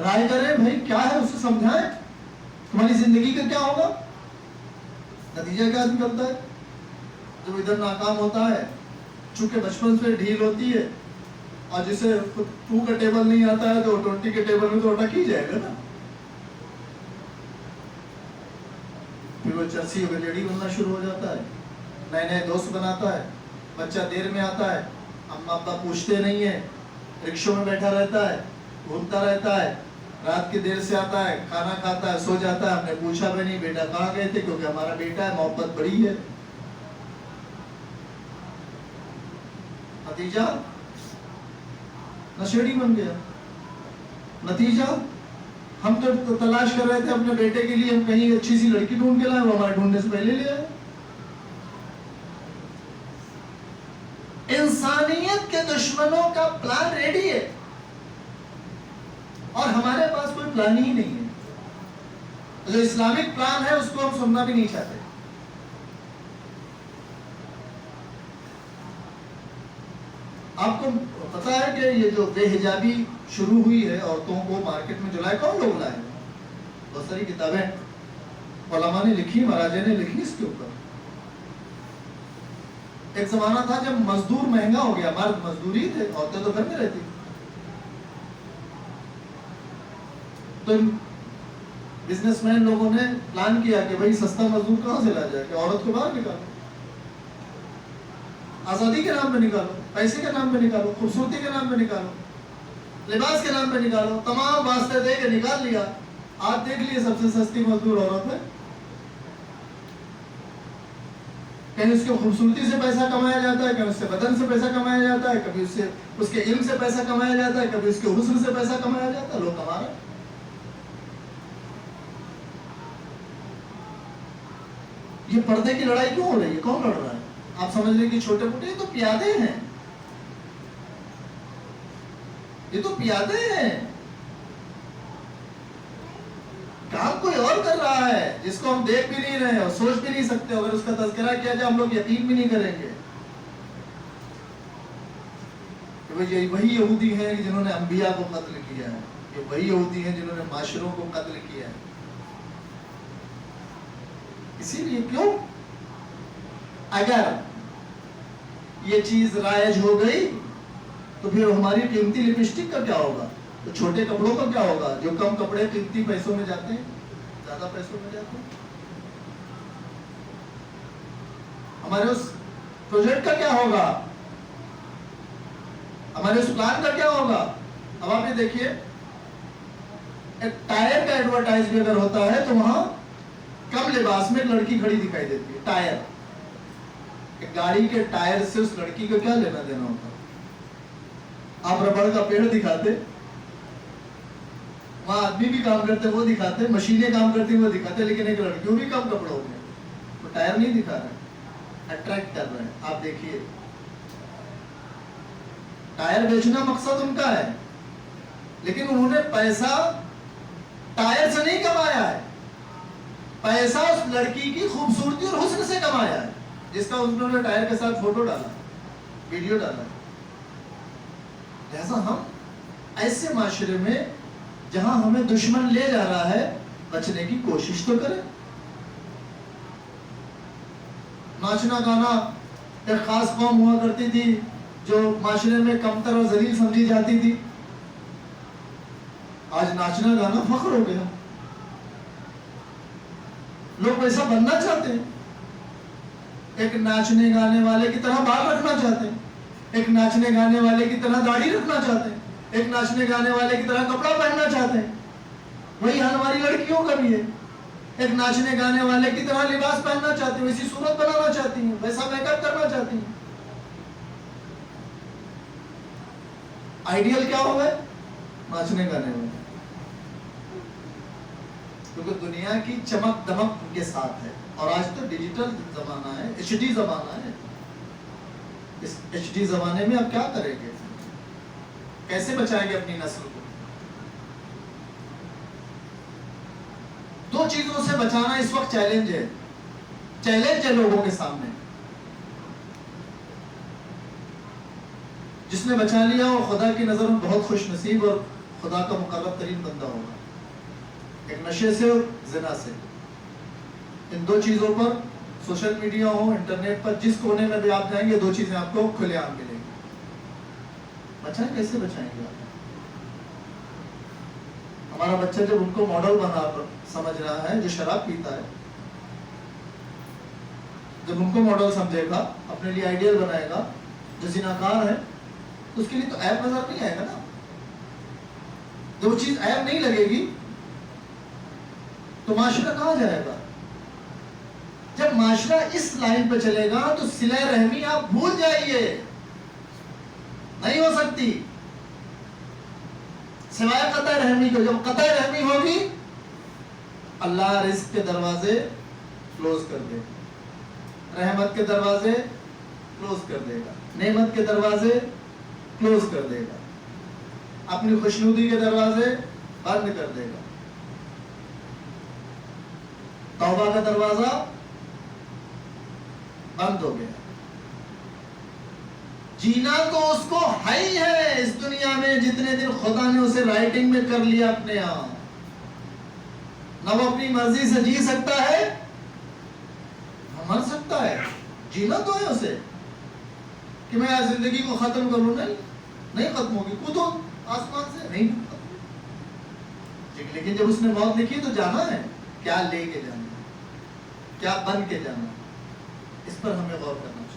رائے کریں، بھائی کیا ہے اسے سمجھائیں، تمہاری زندگی کا کیا ہوگا، نتیجہ کیا نکلتا ہے؟ جب ادھر ناکام ہوتا ہے، چونکہ بچپن سے ڈھیل ہوتی ہے، اور جسے 2 کا ٹیبل نہیں آتا ہے تو 20 کے ٹیبل میں تو اٹک ہی جائے گا نا، پھر وہ چرسی و گجڑی بننا شروع ہو جاتا ہے، نئے نئے دوست بناتا ہے، بچہ دیر میں آتا ہے، اما ابا پوچھتے نہیں ہیں، رکشوں میں بیٹھا رہتا ہے، گھومتا رہتا ہے، رات کی دیر سے آتا ہے، کھانا کھاتا ہے، سو جاتا ہے، ہم نے پوچھا بھی نہیں بیٹا کہاں گئے تھے، کیونکہ ہمارا بیٹا ہے، محبت بڑی ہے۔ نتیجہ نشیڑی بن گیا، نتیجہ ہم تو تلاش کر رہے تھے اپنے بیٹے کے لیے، ہم کہیں اچھی سی لڑکی ڈھونڈ کے لائے، وہ ہمارے ڈھونڈنے سے پہلے لے آئے۔ انسانیت کے دشمنوں کا پلان ریڈی ہے، اور ہمارے پاس کوئی پلان ہی نہیں ہے، جو اسلامک پلان ہے اس کو ہم سننا بھی نہیں چاہتے۔ آپ کو پتا ہے کہ یہ جو بے حجابی شروع ہوئی ہے عورتوں کو مارکیٹ میں جو لائے، کون لوگ لائے؟ بہت ساری کتابیں علماء نے لکھی، مہاراجے نے لکھی اس کے اوپر۔ ایک زمانہ تھا جب مزدور مہنگا ہو گیا، مرد مزدوری تھے، عورتیں تو گھر میں رہتی، تو بزنس مین لوگوں نے پلان کیا کہ بھائی سستا مزدور کہاں سے لا جائے کہ عورت کو باہر نکالو، آزادی کے نام پہ نکالو، پیسے کے نام پہ نکالو، خوبصورتی کے نام پہ نکالو، لباس کے نام پہ نکالو، تمام واسطے دے کے نکال لیا۔ آج دیکھ لیے سب سے سستی مزدور عورت ہے. کہیں اس کی خوبصورتی سے پیسہ کمایا جاتا ہے, کہیں اس سے بدن سے پیسہ کمایا جاتا ہے, کبھی اس کے علم سے پیسہ کمایا جاتا ہے, کبھی اس کے حسن سے پیسہ کمایا جاتا ہے. لوگ کما رہے ہیں. یہ پردے کی لڑائی کیوں ہو رہی ہے؟ کون لڑ رہا ہے؟ آپ سمجھ رہے کہ چھوٹے موٹے تو پیادے ہیں, یہ تو پیادے ہیں. کام کوئی اور کر رہا ہے جس کو ہم دیکھ بھی نہیں رہے اور سوچ بھی نہیں سکتے. اگر اس کا تذکرہ کیا جائے ہم لوگ یقین بھی نہیں کریں گے کہ یہ وہی یہودی ہیں جنہوں نے انبیاء کو قتل کیا ہے, یہ وہی یہودی ہیں جنہوں نے معاشروں کو قتل کیا ہے. اسی لیے کیوں اگر یہ چیز رائج ہو گئی تو پھر ہماری قیمتی لپسٹک کا کیا ہوگا, تو چھوٹے کپڑوں کا کیا ہوگا جو کم کپڑے قیمتی پیسوں میں جاتے ہیں, زیادہ پیسوں میں جاتے ہیں. ہمارے اس پروجیکٹ کا کیا ہوگا, ہمارے اس پلان کا کیا ہوگا. اب آپ یہ دیکھیے ایک ٹائر کا ایڈورٹائز بھی اگر ہوتا ہے تو وہاں کم لباس میں ایک لڑکی کھڑی دکھائی دیتی ہے. ٹائر, ایک گاڑی کے ٹائر سے اس لڑکی کو کیا لینا دینا ہوتا ہے. آپ ربڑ کا پیڑ دکھاتے, وہاں آدمی بھی کام کرتے وہ دکھاتے, مشینیں کام کرتی وہ دکھاتے, لیکن ایک لڑکیوں بھی کم کپڑوں میں, وہ ٹائر نہیں دکھا رہے, اٹریکٹ کر رہے ہیں. آپ دیکھیے ٹائر بیچنا مقصد ان کا ہے, لیکن انہوں نے پیسہ ٹائر سے نہیں کمایا ہے, پیسہ اس لڑکی کی خوبصورتی اور حسن سے کمایا ہے, جس کا انہوں نے ٹائر کے ساتھ فوٹو ڈالا, ویڈیو ڈالا. لہذا ہم ایسے معاشرے میں جہاں ہمیں دشمن لے جا رہا ہے بچنے کی کوشش تو کریں. ناچنا گانا ایک خاص قوم ہوا کرتی تھی جو معاشرے میں کمتر اور ذلیل سمجھی جاتی تھی. آج ناچنا گانا فخر ہو گیا, لوگ ویسا بننا چاہتے ہیں. ایک ناچنے گانے والے کی طرح بال رکھنا چاہتے ہیں, ایک ناچنے گانے والے کی طرح داڑھی رکھنا چاہتے ہیں, ایک ناچنے گانے والے کی طرح کپڑا پہننا چاہتے ہیں. وہی حال ہماری لڑکیوں کا بھی ہے, ایک ناچنے گانے والے کی طرح لباس پہننا چاہتی ہیں, ویسی صورت بنانا چاہتی ہیں, ویسا میک اپ کرنا چاہتی ہیں. آئیڈیل کیا ہوگا؟ ناچنے گانے والے, کیونکہ دنیا کی چمک دمک ان کے ساتھ ہے. اور آج تو ڈیجیٹل زمانہ ہے, ایچ ڈی زمانہ ہے. اس ایچ ڈی زمانے میں آپ کیا کریں گے, کیسے بچائیں گے اپنی نسل کو؟ دو چیزوں سے بچانا اس وقت چیلنج ہے, چیلنج ہے لوگوں کے سامنے. جس نے بچا لیا وہ خدا کی نظر میں بہت خوش نصیب اور خدا کا مقرب ترین بندہ ہوگا. ایک نشے سے اور زنا سے, ان دو چیزوں پر سوشل میڈیا ہو, انٹرنیٹ پر جس کونے میں بھی آپ جائیں گے دو چیزیں آپ کو کھلے عام ملیں گی. بچائیں, کیسے بچائیں گے آپ؟ ہمارا بچہ جب ان کو ماڈل بنا کر سمجھ رہا ہے, جو شراب پیتا ہے, جب ان کو ماڈل سمجھے گا, اپنے لیے آئیڈیل بنائے گا, جو زناکار ہے, تو اس کے لیے تو عیب نظر نہیں آئے گا نا. جب وہ چیز عیب نہیں لگے گی تو معاشرہ کہاں جائے گا؟ جب معاشرہ اس لائن پہ چلے گا تو صلہ رحمی آپ بھول جائیے, نہیں ہو سکتی سوائے قطع رحمی کو. جب قطع رحمی ہوگی اللہ رزق کے دروازے کلوز کر دے گا, رحمت کے دروازے کلوز کر دے گا, نعمت کے دروازے کلوز کر دے گا, اپنی خوشنودی کے دروازے بند کر دے گا, توبہ کا دروازہ بند ہو گیا. جینا تو اس کو ہے ہی ہے اس دنیا میں جتنے دن خدا نے اسے رائٹنگ میں کر لیا اپنے یہاں. نہ وہ اپنی مرضی سے جی سکتا ہے نہ مر سکتا ہے. جینا تو ہے اسے کہ میں آج زندگی کو ختم کروں, نہیں ختم ہوگی, کودو آسمان سے, نہیں ختم. لیکن جب اس نے موت لکھی تو جانا ہے, کیا لے کے جانا, کیا بن کے جانا, اس پر ہمیں غور کرنا چاہیے.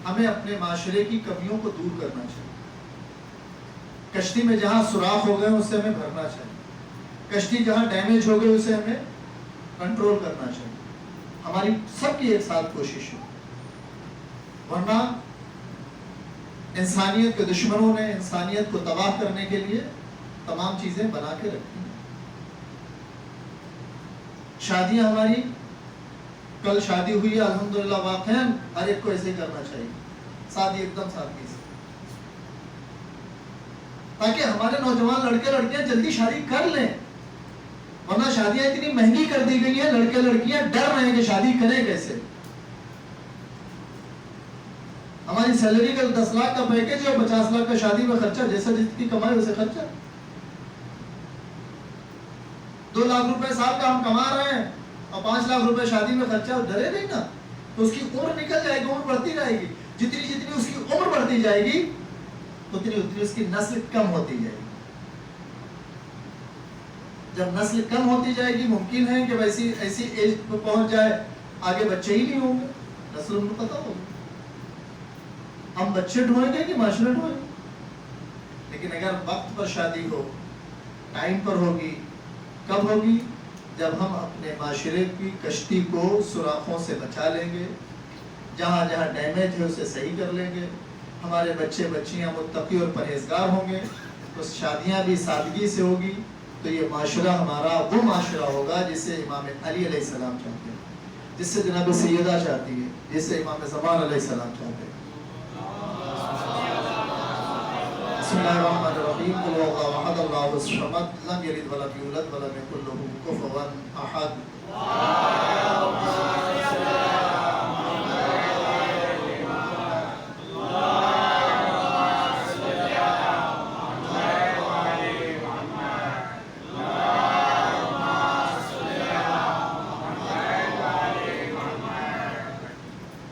ہمیں اپنے معاشرے کی کمیوں کو دور کرنا چاہیے. کشتی میں جہاں سوراخ ہو گئے اس سے ہمیں بھرنا چاہیے. کشتی جہاں ڈیمیج ہو گئی اسے ہمیں کنٹرول کرنا چاہیے. ہماری سب کی ایک ساتھ کوشش ہو، ورنہ انسانیت کے دشمنوں نے انسانیت کو تباہ کرنے کے لیے تمام چیزیں بنا کے رکھی ہیں. شادیاں ہماری، کل شادی ہوئی ہے الحمدللہ، واقعاً ہر ایک کو ایسے ہی کرنا چاہیے، شادی ایک دم سادگی سے، تاکہ ہمارے نوجوان لڑکے لڑکیاں جلدی شادی کر لیں. ورنہ شادیاں اتنی مہنگی کر دی گئی ہیں، لڑکے لڑکیاں ڈر رہے ہیں کہ شادی کریں کیسے. ہماری سیلری کا 10 لاکھ کا پیکج ہے اور 50 لاکھ کا شادی میں خرچہ، جیسا جتنی کمائی ویسے خرچہ. 2 لاکھ روپے سال کا ہم کما رہے ہیں اور 5 لاکھ روپے شادی میں خرچہ، ڈرے نہیں نا. تو اس کی عمر نکل جائے گی، عمر بڑھتی جائے گی. جتنی اس کی عمر بڑھتی جائے گی اتنی اس کی نسل کم ہوتی جائے گی. جب نسل کم ہوتی جائے گی ممکن ہے کہ ویسی ایسی ایج پہ پہنچ جائے آگے بچے ہی نہیں ہوں گے، نسل ان کو پتہ ہوگی. ہم بچے ڈھونڈیں گے کہ معاشرے ڈھونڈیں گے؟ لیکن اگر وقت پر شادی ہو، ٹائم پر ہوگی، کب ہوگی؟ جب ہم اپنے معاشرے کی کشتی کو سوراخوں سے بچا لیں گے، جہاں جہاں ڈیمیج ہے اسے صحیح کر لیں گے، ہمارے بچے بچیاں متقی اور پرہیزگار ہوں گے، تو شادیاں بھی سادگی سے ہوگی. تو یہ معاشرہ ہمارا وہ معاشرہ ہوگا جسے امام علی علیہ السلام چاہتے ہیں، جس سے جناب سیدہ چاہتی ہے، جس سے امام زمان علیہ السلام چاہتے ہیں. بسم اللہ الرحمن الرحیم. قل هو الله احد الله الصمد لم يلد ولم يولد ولم يكن له كفوا احد.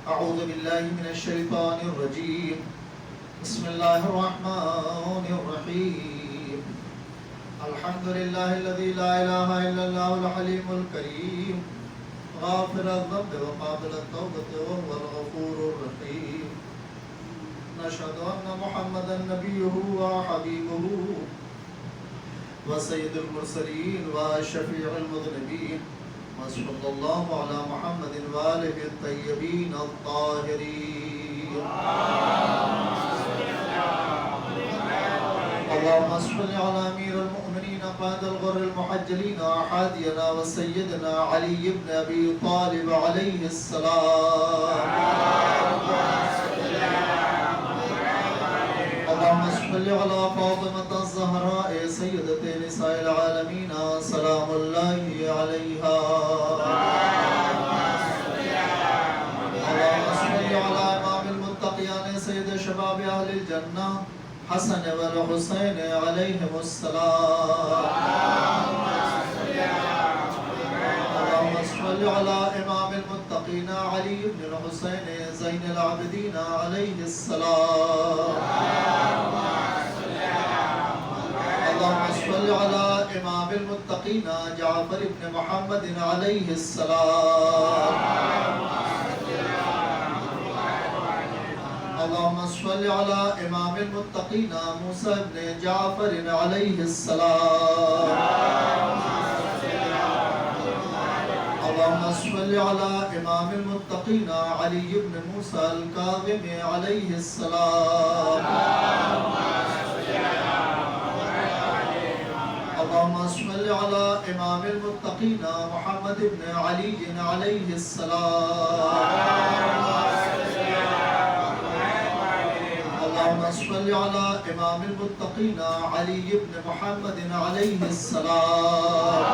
اعوذ باللہ من الشیطان الرجیم. بسم اللہ الرحمن الرحیم. الحمد للہ الذی لا الہ الا اللہ الحلیم الکریم غافر الذنب وقابل التوبۃ وهو الغفور الرحیم. نشهد ان محمدا نبیہ وحبیبہ وسید المرسلین وشفیع المذنبین وصلی اللہ علی محمد وآلہ الطیبین الطاہرین. اللهم صل على امير المؤمنين قائد الغر المحجلين احادينا وسيدنا علي بن ابي طالب عليه السلام. اللهم صل على فاطمة الزهراء سيدة نساء العالمين سلام الله عليها. اللهم صل على امام المتقين سيد شباب اهل الجنة حسن والحسین علیہم السلام. اللهم صل على امام المتقین علی بن الحسین زین العابدین علیہ السلام. اللهم صل على امام المتقین جعفر بن محمد علیہ السلام. اللهم صل على امام المتقین موسیٰ بن جعفر علیہ السلام. اللهم صل على امام المتقین علی بن موسیٰ الکاظم علیہ السلام. اللهم صل على امام المتقین محمد بن علی علیہ السلام. اللهم صل على امام المتقین علی بن محمد علیہ السلام.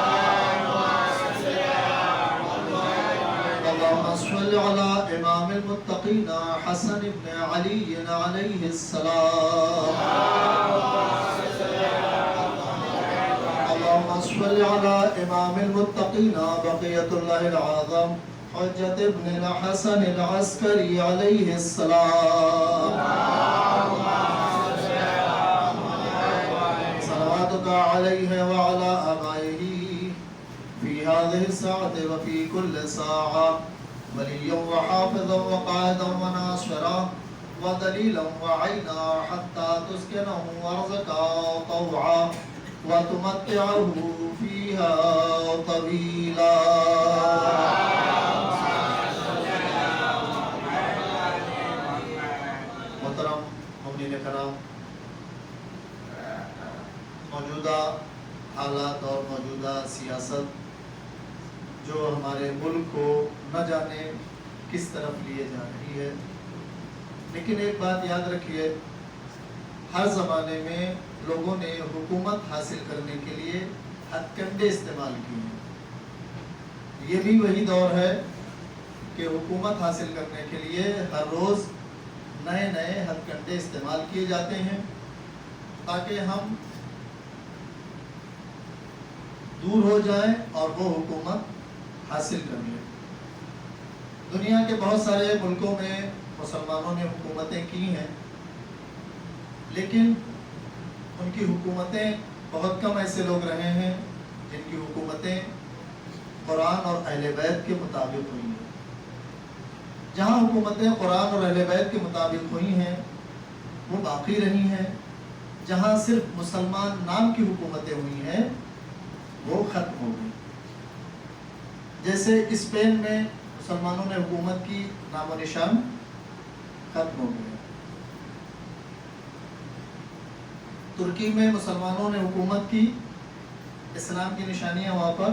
اللهم صل على امام المتقین حسن بن علی علیہ السلام. اللهم صل على امام المتقین بقیۃ اللہ العظم حجت ابن الحسن العسکری علیہ السلام. صلواتك عليه وعلى آبائه في هذه الساعة وفي كل ساعة وليا وحافظا وقائدا وناصرا ودليلا وعينا حتى تسكنه أرضك طوعا وَتُمَتِّعُهُ فِيهَا طَوِيلًا۔ محترم مومنین کرام، موجودہ حالات اور موجودہ سیاست جو ہمارے ملک کو نہ جانے کس طرف لیے جا رہی ہے، لیکن ایک بات یاد رکھیے، ہر زمانے میں لوگوں نے حکومت حاصل کرنے کے لیے ہتھ کنڈے استعمال کیے ہیں۔ یہ بھی وہی دور ہے کہ حکومت حاصل کرنے کے لیے ہر روز نئے نئے ہتھ کنڈے استعمال کیے جاتے ہیں تاکہ ہم دور ہو جائیں اور وہ حکومت حاصل کر لیں۔ دنیا کے بہت سارے ملکوں میں مسلمانوں نے حکومتیں کی ہیں، لیکن ان کی حکومتیں بہت کم ایسے لوگ رہے ہیں جن کی حکومتیں قرآن اور اہل بیت کے مطابق ہوئی ہیں۔ جہاں حکومتیں قرآن اور اہل بیت کے مطابق ہوئی ہیں وہ باقی رہی ہیں، جہاں صرف مسلمان نام کی حکومتیں ہوئی ہیں وہ ختم ہو گئی۔ جیسے اسپین میں مسلمانوں نے حکومت کی، نام و نشان ختم ہو گیا۔ ترکی میں مسلمانوں نے حکومت کی، اسلام کی نشانیاں وہاں پر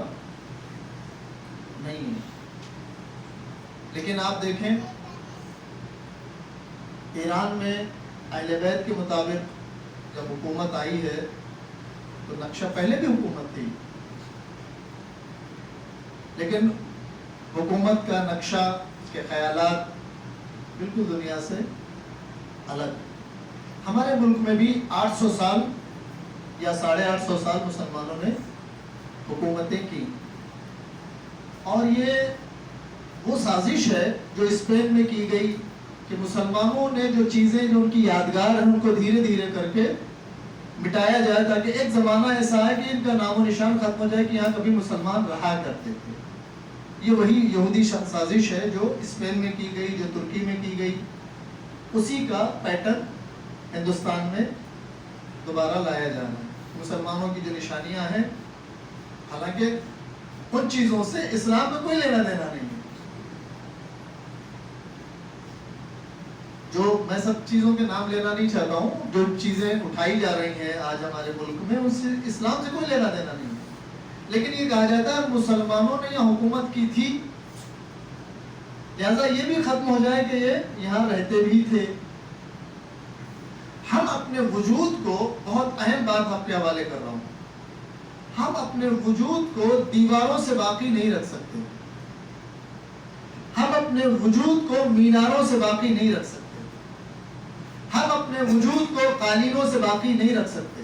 نہیں ہیں۔ لیکن آپ دیکھیں ایران میں اہل بیت کے مطابق جب حکومت آئی ہے تو نقشہ پہلے بھی حکومت تھی، لیکن حکومت کا نقشہ، اس کے خیالات بالکل دنیا سے الگ۔ ہمارے ملک میں بھی 800 سال یا 850 سال مسلمانوں نے حکومتیں کی، اور یہ وہ سازش ہے جو اسپین میں کی گئی کہ مسلمانوں نے جو چیزیں جو ان کی یادگار ہیں ان کو دھیرے دھیرے کر کے مٹایا جائے تاکہ ایک زمانہ ایسا ہے کہ ان کا نام و نشان ختم ہو جائے کہ یہاں کبھی مسلمان رہا کرتے تھے۔ یہ وہی یہودی سازش ہے جو اسپین میں کی گئی، جو ترکی میں کی گئی، اسی کا پیٹرن ہندوستان میں دوبارہ لایا جا رہا ہے۔ مسلمانوں کی جو نشانیاں ہیں، حالانکہ ان چیزوں سے اسلام میں کوئی لینا دینا نہیں ہے۔ جو میں سب چیزوں کے نام لینا نہیں چاہتا ہوں، جو چیزیں اٹھائی جا رہی ہیں آج ہمارے ملک میں، اس سے اسلام سے کوئی لینا دینا نہیں ہے، لیکن یہ کہا جاتا ہے مسلمانوں نے یہاں حکومت کی تھی، لہذا یہ بھی ختم ہو جائے کہ یہ یہاں رہتے بھی تھے۔ ہم اپنے وجود کو، بہت اہم بات آپ کے حوالے کر رہا ہوں، ہم اپنے وجود کو دیواروں سے باقی نہیں رکھ سکتے، ہم اپنے وجود کو میناروں سے باقی نہیں رکھ سکتے، ہم اپنے وجود کو قالینوں سے باقی نہیں رکھ سکتے،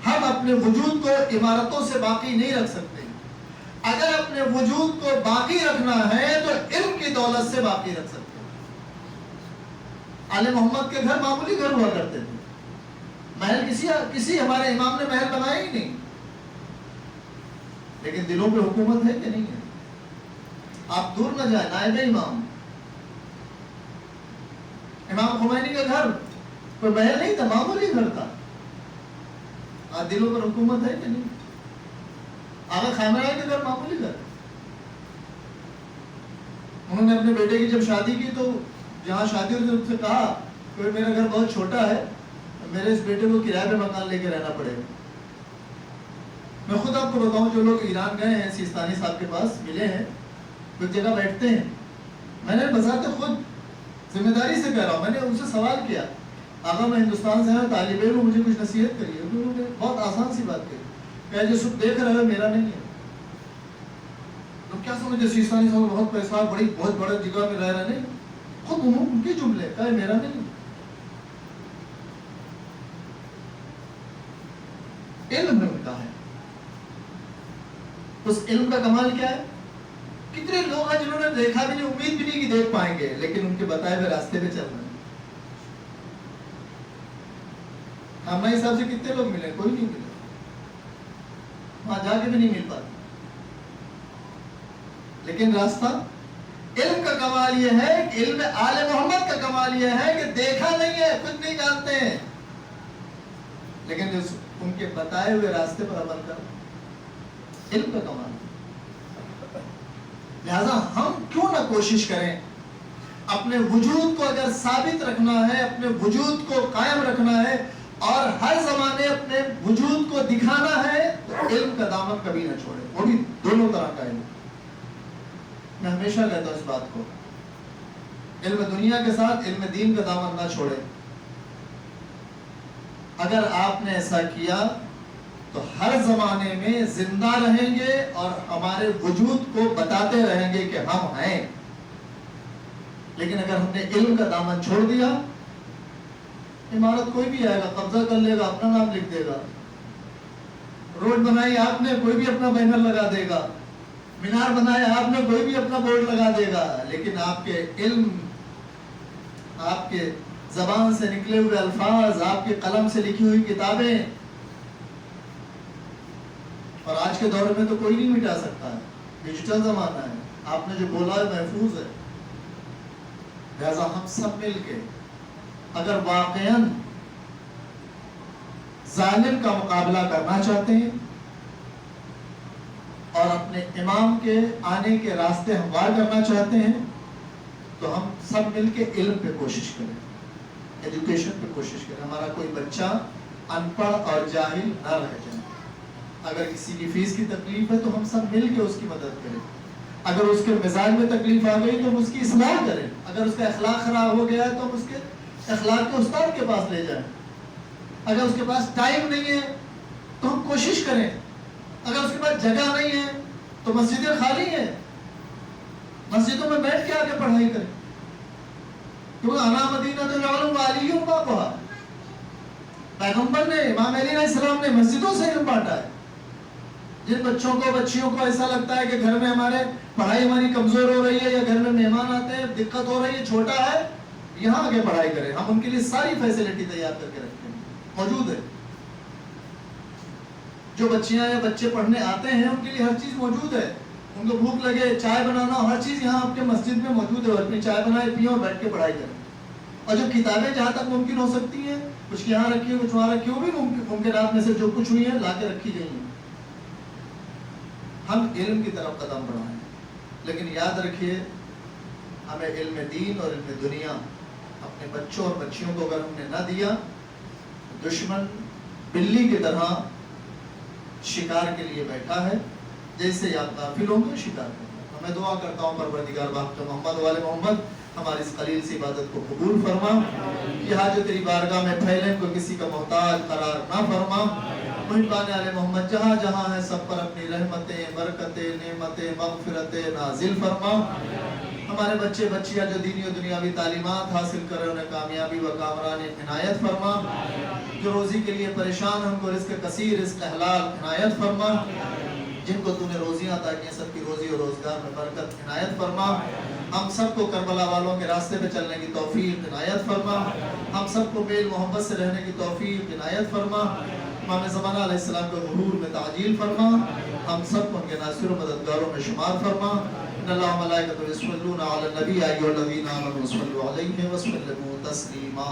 ہم اپنے وجود کو عمارتوں سے باقی نہیں رکھ سکتے۔ اگر اپنے وجود کو باقی رکھنا ہے تو علم کی دولت سے باقی رکھ سکتے ہیں۔ آل محمد کے گھر معمولی گھر ہوا کرتے تھے، محل کسی ہمارے امام نے محل بنایا ہی نہیں، لیکن دلوں پہ حکومت ہے کہ نہیں ہے؟ آپ دور نہ جائیں، نائب امام خمینی کا گھر کوئی محل نہیں تھا، معمولی گھر تھا، آج دلوں پر حکومت ہے کہ نہیں؟ آغا خامنہ کے گھر معمولی گھر، انہوں نے اپنے بیٹے کی جب شادی کی تو جہاں شادی ہوئی تو ان سے کہا کہ میرا گھر بہت چھوٹا ہے، میرے اس بیٹے کو کرایہ پہ مکان لے کے رہنا پڑے گا۔ میں خود آپ کو بتاؤں، جو لوگ ایران گئے ہیں، سیستانی صاحب کے پاس ملے ہیں، کچھ جگہ بیٹھتے ہیں، میں نے بذات خود ذمہ داری سے کہہ رہا ہوں، میں نے ان سے سوال کیا، آقا میں ہندوستان سے ہوں، طالب علم ہوں، مجھے کچھ نصیحت کریے۔ انہوں نے بہت آسان سی بات کہی، کہا جو سب دیکھ رہے ہو میرا نہیں ہے۔ لوگ کیا سمجھتے سیستانی صاحب بہت پیسہ، بہت بڑے جگہ میں رہ رہے، نہیں، خود ان کے جملے، کہا میرا نہیں ہے۔ علم میں ان کا ہے، اس علم کا کمال کیا ہے؟ کتنے لوگ ہیں جنہوں نے دیکھا بھی نہیں، امید بھی نہیں کہ دیکھ پائیں گے، لیکن ان کے بتائے ہوئے راستے پہ چل رہے ہیں۔ خامنہ صاحب سے کتنے لوگ ملے؟ کوئی نہیں ملے، وہاں جا کے بھی نہیں مل پاتے، لیکن راستہ علم کا کمال یہ ہے کہ علم آل محمد کا کمال یہ ہے کہ دیکھا نہیں ہے، کچھ نہیں جانتے ہیں، لیکن ان کے بتائے ہوئے راستے پر عمل کرنا علم کا کمال ہے۔ لہذا ہم کیوں نہ کوشش کریں اپنے وجود کو اگر ثابت رکھنا ہے، اپنے وجود کو قائم رکھنا ہے اور ہر زمانے اپنے وجود کو دکھانا ہے، تو علم کا دامن کبھی نہ چھوڑے، وہ بھی دونوں طرح کا علم۔ میں ہمیشہ کہتا ہوں اس بات کو، علم دنیا کے ساتھ علم دین کا دامن نہ چھوڑے۔ اگر آپ نے ایسا کیا تو ہر زمانے میں زندہ رہیں گے اور ہمارے وجود کو بتاتے رہیں گے کہ ہم ہیں۔ لیکن اگر ہم نے علم کا دامن چھوڑ دیا، عمارت کوئی بھی آئے گا، قبضہ کر لے گا، اپنا نام لکھ دے گا، روڈ بنائی آپ نے، کوئی بھی اپنا بینر لگا دے گا، مینار بنایا آپ نے، کوئی بھی اپنا بورڈ لگا دے گا، لیکن آپ کے علم، آپ کے زبان سے نکلے ہوئے الفاظ، آپ کے قلم سے لکھی ہوئی کتابیں، اور آج کے دور میں تو کوئی نہیں مٹا سکتا ہے، ڈیجیٹل زمانہ ہے، آپ نے جو بولا ہے محفوظ ہے۔ لہذا ہم سب مل کے اگر واقعاً ظالم کا مقابلہ کرنا چاہتے ہیں اور اپنے امام کے آنے کے راستے ہموار کرنا چاہتے ہیں، تو ہم سب مل کے علم پہ کوشش کریں، ایجوکیشن پہ کوشش کریں۔ ہمارا کوئی بچہ ان پڑھ اور جاہل نہ رہ جائے۔ اگر کسی کی فیس کی تکلیف ہے تو ہم سب مل کے اس کی مدد کریں۔ اگر اس کے مزاج میں تکلیف آ گئی تو ہم اس کی اصلاح کریں۔ اگر اس کا اخلاق خراب ہو گیا ہے تو ہم اس کے اخلاق کے استاد کے پاس لے جائیں۔ اگر اس کے پاس ٹائم نہیں ہے تو ہم کوشش کریں۔ اگر اس کے پاس جگہ نہیں ہے تو مسجدیں خالی ہیں، مسجدوں میں بیٹھ کے آ کے پڑھائی کریں، کیونکہ انا مدینہ العلم وعلی بابھا، پیغمبر نے، امام علیہ السلام نے مسجدوں سے علم بانٹا ہے۔ جن بچوں کو، بچیوں کو ایسا لگتا ہے کہ گھر میں پڑھائی ہماری کمزور ہو رہی ہے یا گھر میں مہمان آتے ہیں، دقت ہو رہی ہے، چھوٹا ہے، یہاں آ کے پڑھائی کریں۔ ہم ان کے لیے ساری فیسلٹی تیار کر کے رکھتے ہیں، موجود ہے۔ جو بچیاں یا بچے پڑھنے آتے ہیں ان کے لیے ہر چیز موجود ہے۔ ان کو بھوک لگے، چائے بنانا، ہر چیز یہاں آپ کے مسجد میں موجود ہے۔ اپنی چائے بنائے، پیو اور بیٹھ کے پڑھائی کریں۔ اور جو کتابیں جہاں تک ممکن ہو سکتی ہیں، کچھ یہاں رکھی ہو، کچھ وہاں رکھی ہو، بھی ممکنات میں سے جو کچھ ہوئی ہیں لا کے رکھی گئی ہیں۔ ہم علم کی طرف قدم بڑھائیں، لیکن یاد رکھیے ہمیں علم دین اور علم دنیا اپنے بچوں اور بچیوں کو اگر ہم نے نہ دیا، دشمن بلی کی طرح شکار کے لیے بیٹھا ہے، جیسے آپ غافل ہوں گے شکار کرنا۔ میں دعا کرتا ہوں پروردگار باپ محمد والے محمد ہماری اس قلیل سی عبادت کو قبول فرما، کہ حاجت تیری بارگاہ میں پھیلے، کوئی کسی کا محتاج قرار نہ فرما۔ محبان آل محمد جہاں جہاں ہے سب پر اپنی رحمتیں، برکتیں، نعمتیں، مغفرتیں نازل فرما۔ ہمارے بچے بچیاں جو دینی و دنیاوی تعلیمات حاصل کر رہے انہیں کامیابی و کامرانی عنایت فرما۔ جو روزی کے لیے پریشان ہم کو رزق کثیر، رزق حلال عنایت فرما۔ جن کو تو نے روزیاں عطا کی ہیں سب کی روزی اور روزگار میں برکت عنایت فرما۔ ہم سب کو کربلا والوں کے راستے پہ چلنے کی توفیق عنایت فرما۔ ہم سب کو میل محبت سے رہنے کی توفیق عنایت فرما۔ امام زمانہ علیہ السلام کو ظہور میں تعجیل فرما۔ ہم سب کو ان کے ناصر و مددگاروں میں شمار فرما۔ ان اللہ و ملائکتہ یصلون علی النبی یا ایھا الذین آمنوا صلوا علیہ وسلموا تسلیما۔